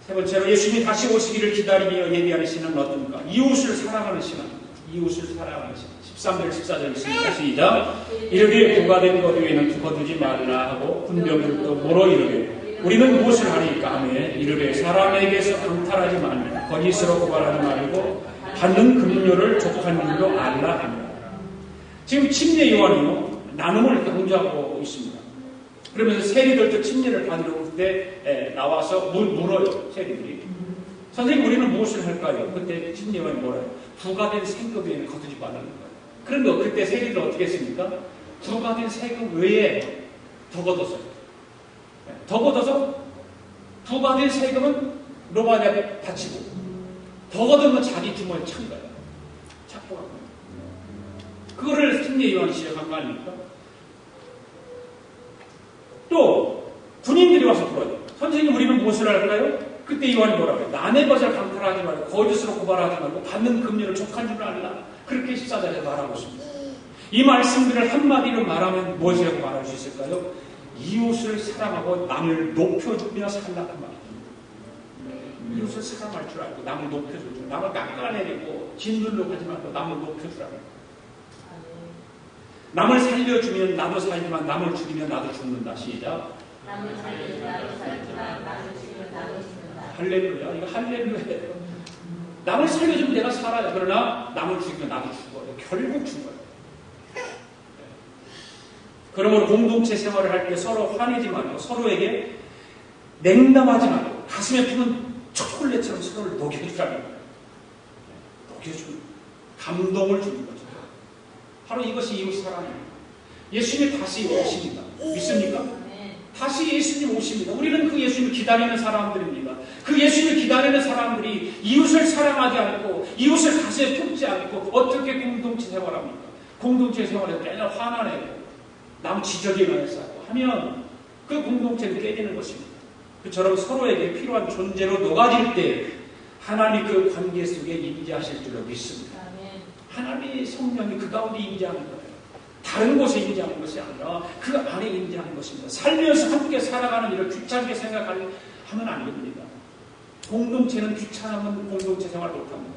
세 번째로 예수님이 다시 오시기를 기다리며 예비하는 신앙은 어떤가? 이웃을 사랑하는 신앙. 이웃을 사랑하는 신앙. 13절 14절 있습니다. 시작. 이르되 부과된 것 외에는 거두지 말라 하고 군병들도 물어 이르되 우리는 무엇을 하리까 하며 이르되 사람에게서 강탈하지 말라 거짓으로 고발하지 말고 받는 금료를 족한 줄로 알라 하며. 지금 침례 요한이요 나눔을 강조하고 있습니다. 그러면서 세리들도 침례를 받으러 그때 나와서 물어요. 세리들이. 선생님 우리는 무엇을 할까요? 그때 침례 요한이 뭐라요? 부과된 세금 외에는 거두지 말라는 거예요. 그런데 그때 세리들 어떻게 했습니까? 부과된 세금 외에 더 걷었어요. 더 걷어서 부과된 세금은 로마에 바치고 더 걷은 건 자기 주머니에 찬 거예요. 찾고 간 거예요. 그거를 침례 요한이 시작한 거 아닙니까? 또 군인들이 와서 물어요. 선생님 우리는 무엇을 할까요? 그때 요한이 뭐라고 해요? 남의 것을 강탈하지 말고 거짓으로 고발하지 말고 받는 금리를 족한 줄 알라. 그렇게 14절에 말하고 있습니다. 이 말씀들을 한마디로 말하면 무엇이라고 말할 수 있을까요? 이웃을 사랑하고 남을 높여주며 살라는 말입니다. 이웃을 사랑할 줄 알고 남을 높여줄 줄, 남을 깎아내리고 짓누르려고 하지 말고 남을 높여주라고. 남을 살려주면 나도 살지만 남을 죽이면 나도 죽는다. 시작. 할렐루야. 이거 할렐루야예요. 남을 살려주면 내가 살아요. 그러나 남을 죽이면 나도 죽어요. 결국 죽어요. 그러므로 공동체 생활을 할 때 서로 화내지 말고 서로에게 냉담하지 말고 가슴에 품은 초콜릿처럼 서로를 녹여주라는 거예요. 녹여주는 감동을 주는 거죠. 바로 이것이 이웃 사랑입니다. 예수님이 다시 오십니다. 믿습니까? 다시 예수님 오십니다. 우리는 그 예수님을 기다리는 사람들입니다. 그 예수님을 기다리는 사람들이 이웃을 사랑하지 않고 이웃을 가슴에 품지 않고 어떻게 공동체 생활합니까? 공동체 생활에서 맨날 화나내고 남 지적이나 쌓고 하면 그 공동체는 깨지는 것입니다. 그처럼 서로에게 필요한 존재로 녹아질 때 하나님 그 관계 속에 임재하실 줄로 믿습니다. 하나님의 성령이 그 가운데 임재하는 거예요. 다른 곳에 임재하는 것이 아니라 그 안에 임재하는 것입니다. 살면서 함께 살아가는 일을 귀찮게 생각하면 안 됩니다. 공동체는 귀찮으면 공동체 생활 못합니다.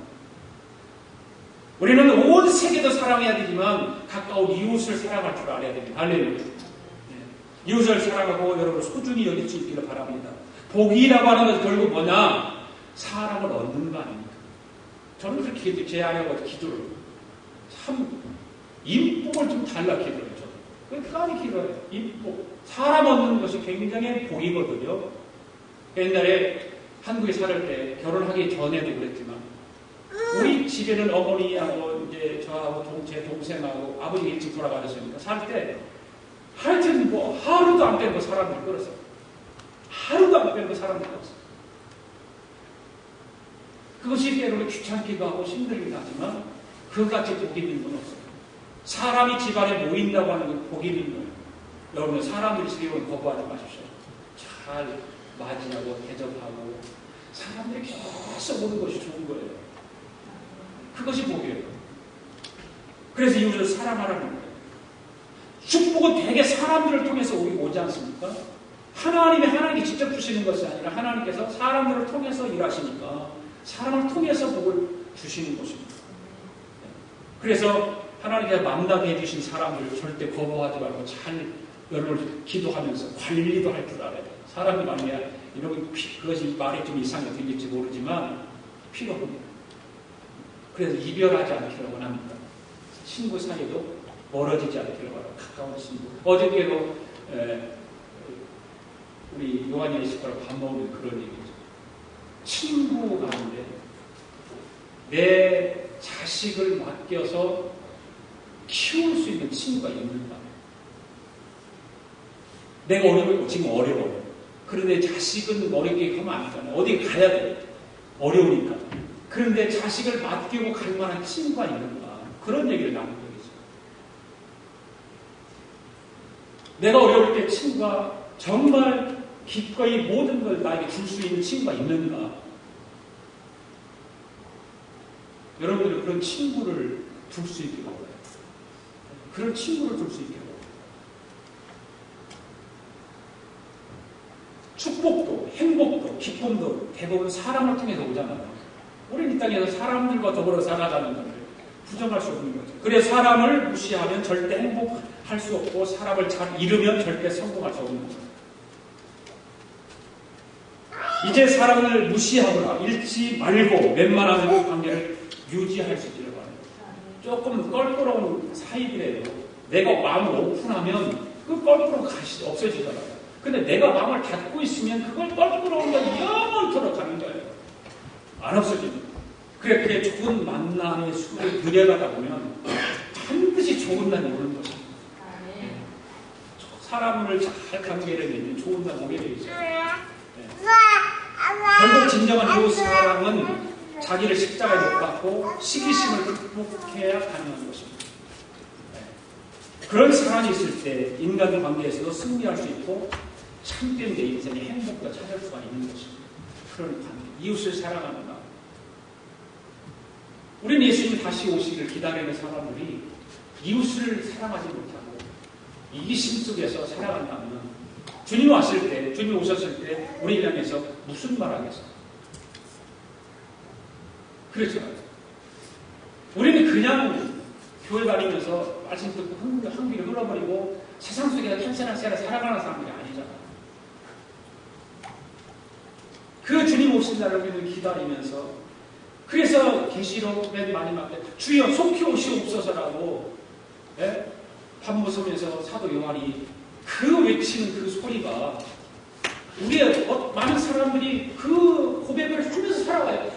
우리는 온 세계도 사랑해야 되지만 가까운 이웃을 사랑할 줄 알아야 됩니다. 할렐루야. 이웃을 사랑하고 여러분 소중히 여길 수 있기를 바랍니다. 복이라고 하는 것은 결국 뭐냐? 사랑을 얻는 거 아닙니까? 저는 그렇게 제 아내하고 기도를 참 인복을 좀 달라 기도해요. 저는 많이 기도해요. 인복. 사람 얻는 것이 굉장히 복이거든요. 옛날에 한국에 살을 때 결혼하기 전에도 그랬지만 우리 집에는 어머니하고 이제 저하고 제 동생하고 아버지 일찍 돌아가셨으니까 살 때 하여튼 뭐 하루도 안 빼고 사람들이 끌었어요. 하루도 안 빼고 사람들이 끌었어요. 그것이 때로는 귀찮기도 하고 힘들기도 하지만 그같이 복이 있는 건 없어요. 사람이 집안에 모인다고 하는 건 복이 있는 거예요. 여러분 사람들이 집에 오면 거부하지 마십시오. 잘 맞이하고 대접하고 사람들이 계속 오는 것이 좋은 거예요. 그것이 복이에요. 그래서 이웃을 사랑하라는 거예요. 축복은 대개 사람들을 통해서 오지 않습니까? 하나님이 직접 주시는 것이 아니라 하나님께서 사람들을 통해서 일하시니까 사람을 통해서 복을 주시는 것입니다. 그래서 하나님께서 만나게 해주신 사람들을 절대 거부하지 말고 잘 여러분 기도하면서 관리도 할 줄 알아야 돼요. 사람이 만나야 이런 그것이 말이 좀 이상하게 들릴지 모르지만 필요합니다. 그래서 이별하지 않기를 원합니다. 친구 사이도 멀어지지 않기를 바라고 가까운 친구. 어저께도 우리 요한이 식구랑 밥 먹는 그런 얘기죠. 친구 가운데 내 자식을 맡겨서 키울 수 있는 친구가 있는가? 내가 지금 어려워. 그런데 자식은 어렵게 하면 안 되잖아요. 어디 가야 돼. 어려우니까. 그런데 자식을 맡기고 갈 만한 친구가 있는가? 그런 얘기를 나눈 적이 있어요. 내가 어려울 때 친구가 정말 기꺼이 모든 걸 나에게 줄 수 있는 친구가 있는가? 여러분들은 그런 친구를 둘 수 있게 바라요. 그런 친구를 둘 수 있게 바라요. 축복도, 행복도, 기쁨도 대부분 사람을 통해서 오잖아요. 우리는 이 땅에서 사람들과 더불어 살아가는 것을 부정할 수 없는 거죠. 그래서 사람을 무시하면 절대 행복할 수 없고 사람을 잘 잃으면 절대 성공할 수 없는 거죠. 이제 사람을 무시하거나 잃지 말고 웬만하면 그 관계를 유지할 수 있기를 바랍니다. 조금 껄끄러운 사이들에도 내가 마음을 오픈하면 그 껄끄러운 가시 없어지잖아요. 근데 내가 마음을 닫고 있으면 그걸 껄끄러운 건 영원토록 가는 거예요. 안 없어집니다. 그래 좋은 만남의 수를 들여가다 보면 반드시 좋은 날이 오는 것입니다. 사람을 잘 관계를 맺는 좋은 날 오게 되어 있어요. 결국 진정한 이웃 사랑은 자기를 십자가에 못 박고 시기심을 극복해야 가능한 것입니다. 그런 사랑이 있을 때 인간 관계에서도 승리할 수 있고 참된 내 인생의 행복도 찾을 수가 있는 것입니다. 그런 관계, 이웃을 사랑하는 마음. 우리는 예수님 다시 오시기를 기다리는 사람들이 이웃을 사랑하지 못하고 이기심 속에서 살아간다면 주님 왔을 때, 주님 오셨을 때 우리를 향해서 무슨 말 하겠어요? 그렇죠. 우리는 그냥 교회 다니면서 말씀 듣고 한 귀를 흘러버리고 세상 속에 한세나 살아가는 사람들이 아니잖아요. 그 주님 오신 날을 우리는 기다리면서, 그래서 계시록 맨 마지막 때 주여 속히 오시옵소서라고 밥 먹으면서 사도 요한이 그 외치는 그 소리가, 우리의 많은 사람들이 그 고백을 하면서 살아가요.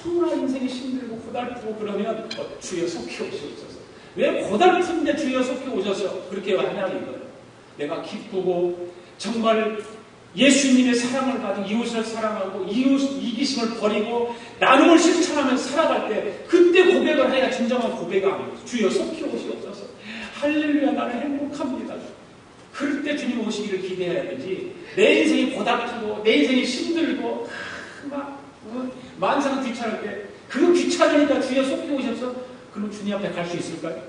너무나 인생이 힘들고 고달프고 그러면 주여 속히 오시옵소서. 왜 고달픈데 주여 속히 오셔서 그렇게 하냐는 거예요. 내가 기쁘고 정말 예수님의 사랑을 가지고 이웃을 사랑하고 이기심을 버리고 나눔을 실천하면서 살아갈 때, 그때 고백을 해야 진정한 고백이 아니에요. 주여 속히 오시옵소서. 할렐루야, 나는 행복합니다. 그럴 때 주님 오시기를 기대해야 되지, 내 인생이 고달프고 내 인생이 힘들고 만상 귀찮을 때 그 귀찮으니까 주여 속히 오셔서, 그럼 주님 앞에 갈 수 있을까요?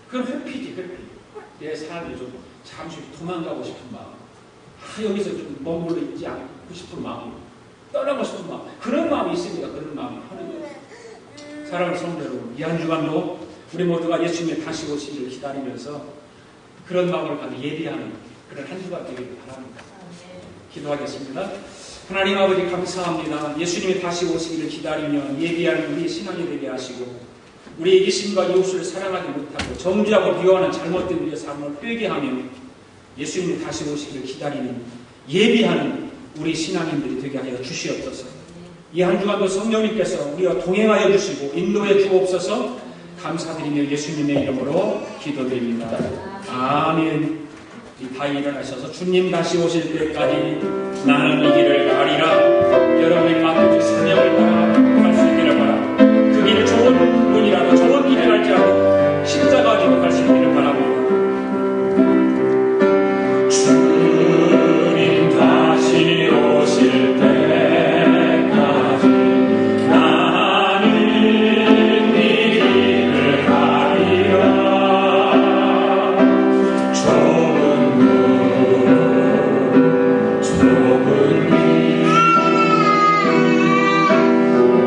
그건 회피지, 회피. 내 삶에 좀 잠시 도망가고 싶은 마음, 여기서 좀 머물러 있지 않고 싶은 마음, 떠나고 싶은 마음, 그런 마음이 있으니까 그런 마음이 하는 거예요. 사랑하는 성도 여러분, 이 한 주간도 우리 모두가 예수님의 다시 오시기를 기다리면서 그런 마음을 가지고 예비하는 그런 한 주가 되기를 바랍니다. 기도하겠습니다. 하나님 아버지, 감사합니다. 예수님이 다시 오시기를 기다리며 예비하는 우리 신앙이 되게 하시고, 우리의 이기심과 이웃을 사랑하지 못하고 정죄하고 미워하는 잘못된 우리의 삶을 회개하며 예수님이 다시 오시기를 기다리는 예비하는 우리 신앙인들이 되게 하여 주시옵소서. 이 한 주간도 성령님께서 우리와 동행하여 주시고 인도해 주옵소서. 감사드리며 예수님의 이름으로 기도드립니다. 아멘. 다 일어나셔서 주님 다시 오실 때까지 나는 이 길을 가리라. 여러분의 맡은 사명을 따라 갈 수 있기를 바랍니다. 그 길이 좁은 문이라도 좁은 길을 갈지라도 십자가 가지고 갈 수 있기를 바랍니다. 주님 다시 오실 때까지 나는 이 길을 가리라.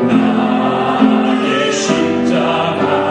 나의 십자가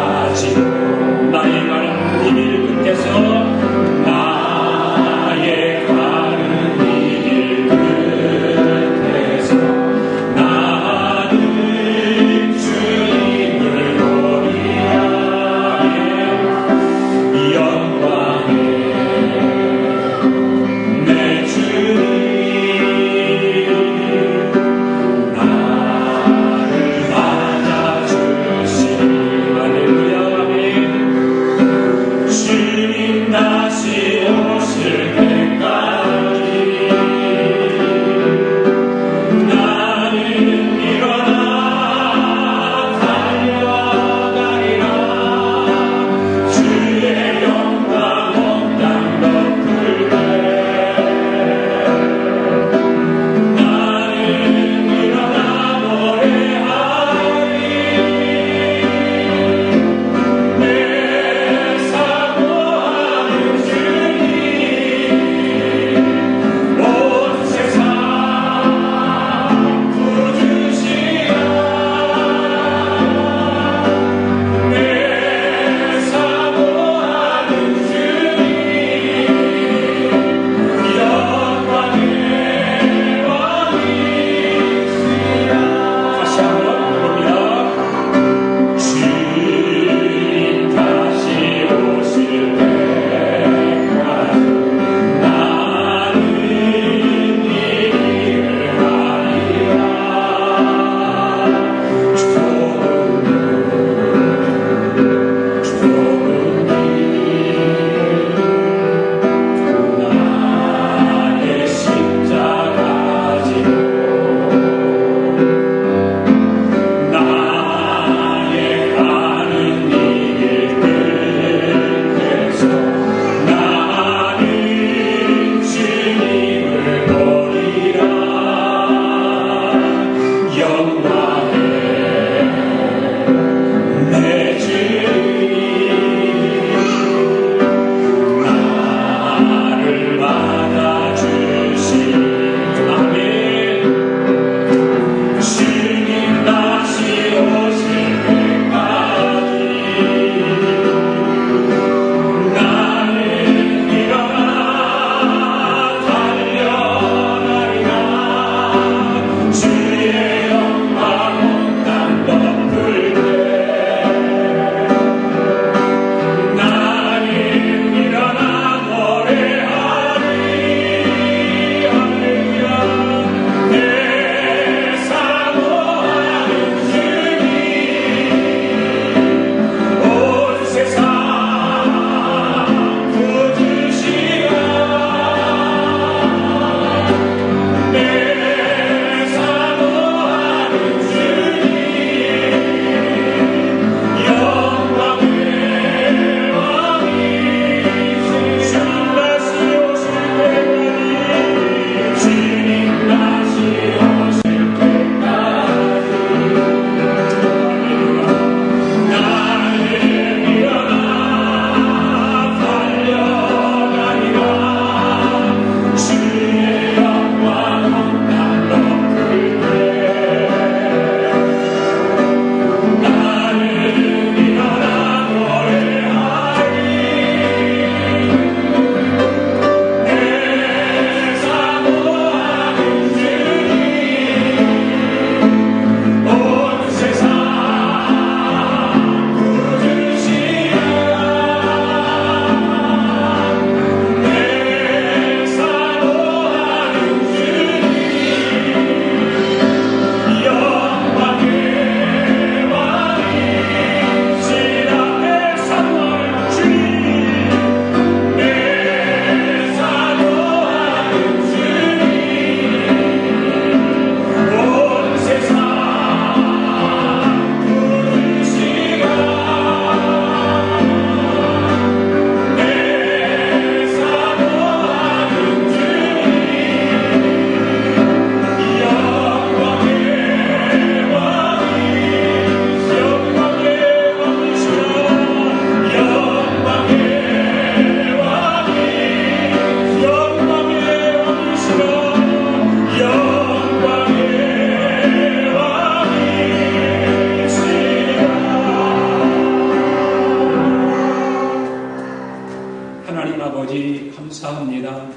하나님 아버지 감사합니다.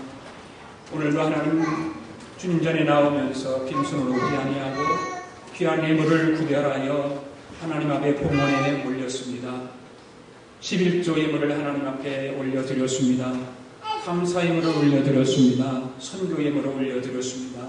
오늘도 하나님 주님 전에 나오면서 빈손으로 오지 아니하고 귀한 예물을 구별하여 하나님 앞에 봉헌에 올렸습니다. 11조 예물을 하나님 앞에 올려드렸습니다. 감사 예물을 올려드렸습니다. 선교 예물을 올려드렸습니다.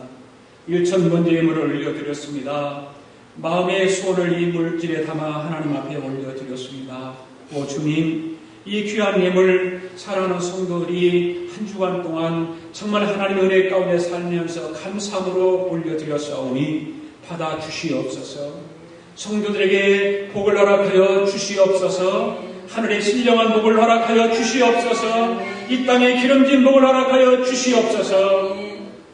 1,000번째 예물을 올려드렸습니다. 마음의 소원을 이 물질에 담아 하나님 앞에 올려드렸습니다. 오 주님, 이 귀한 예물 사랑하는 성도들이 한 주간 동안 정말 하나님의 은혜 가운데 살면서 감사함으로 올려드렸사오니 받아 주시옵소서. 성도들에게 복을 허락하여 주시옵소서. 하늘의 신령한 복을 허락하여 주시옵소서. 이 땅에 기름진 복을 허락하여 주시옵소서.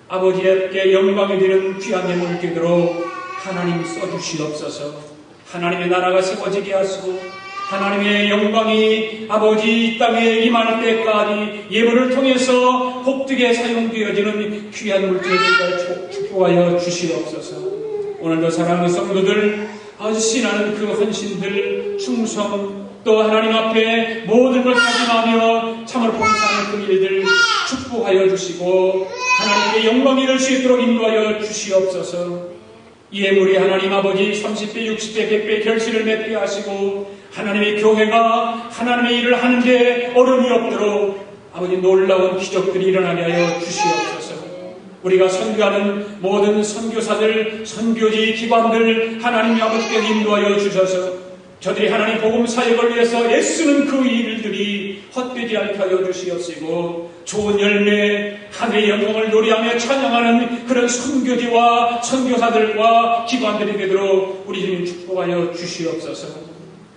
아버지께 영광이 되는 귀한 예물을 되도록 하나님 써주시옵소서. 하나님의 나라가 세워지게 하시고 하나님의 영광이 아버지 이 땅에 임할 때까지 예물을 통해서 복되게 사용되어지는 귀한 물질을 축복하여 주시옵소서. 오늘도 사랑하는 성도들, 헌신하는 그 헌신들, 충성, 또 하나님 앞에 모든 걸 다짐하며 참으로 봉사하는 그 일들 축복하여 주시고 하나님께 영광이 될 수 있도록 인도하여 주시옵소서. 이 예물이 하나님 아버지 30배, 60배, 100배 결실을 맺게 하시고 하나님의 교회가 하나님의 일을 하는데 어려움이 없도록 아버지 놀라운 기적들이 일어나게 하여 주시옵소서. 우리가 선교하는 모든 선교사들, 선교지 기관들 하나님의 아버지께 인도하여 주셔서 저들이 하나님 복음 사역을 위해서 애쓰는 그 일들이 헛되지 않게 하여 주시옵시고 좋은 열매, 하늘의 영광을 노래하며 찬양하는 그런 선교지와 선교사들과 기관들이 되도록 우리 주님 축복하여 주시옵소서.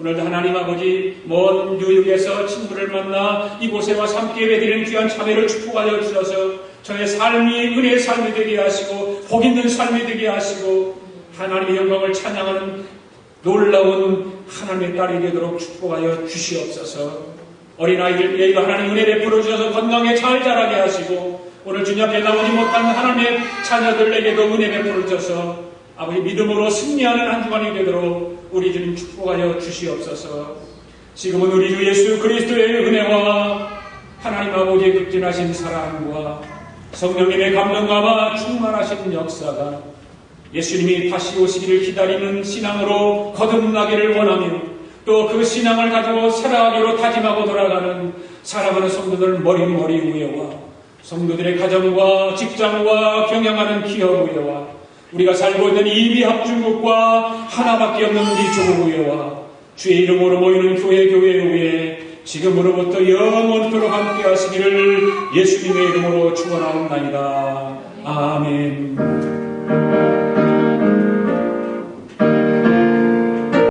오늘도 하나님 아버지 먼 뉴욕에서 친구를 만나 이곳에 와서 함께 예배드리는 귀한 자매를 축복하여 주셔서 저의 삶이 은혜의 삶이 되게 하시고 복 있는 삶이 되게 하시고 하나님의 영광을 찬양하는 놀라운 하나님의 딸이 되도록 축복하여 주시옵소서. 어린아이들에게 하나님 은혜 베풀어 주셔서 건강에 잘 자라게 하시고 오늘 주님 앞에 나오지 못한 하나님의 자녀들에게도 은혜 베풀어 주셔서 아버지 믿음으로 승리하는 한 주간이 되도록 우리 주님 축복하여 주시옵소서. 지금은 우리 주 예수 그리스도의 은혜와 하나님 아버지의 극진하신 사랑과 성령님의 감동과 충만하신 역사가 예수님이 다시 오시기를 기다리는 신앙으로 거듭나기를 원하며 또 그 신앙을 가지고 살아가기로 다짐하고 돌아가는 사랑하는 성도들 머리머리 위에와 성도들의 가정과 직장과 경영하는 기업 위에와 우리가 살고 있는 이미합중국과 하나밖에 없는 우리 조국 위에와 주의 이름으로 모이는 교회 위에 지금으로부터 영원토록 함께 하시기를 예수님의 이름으로 축원하옵나이다. 아멘.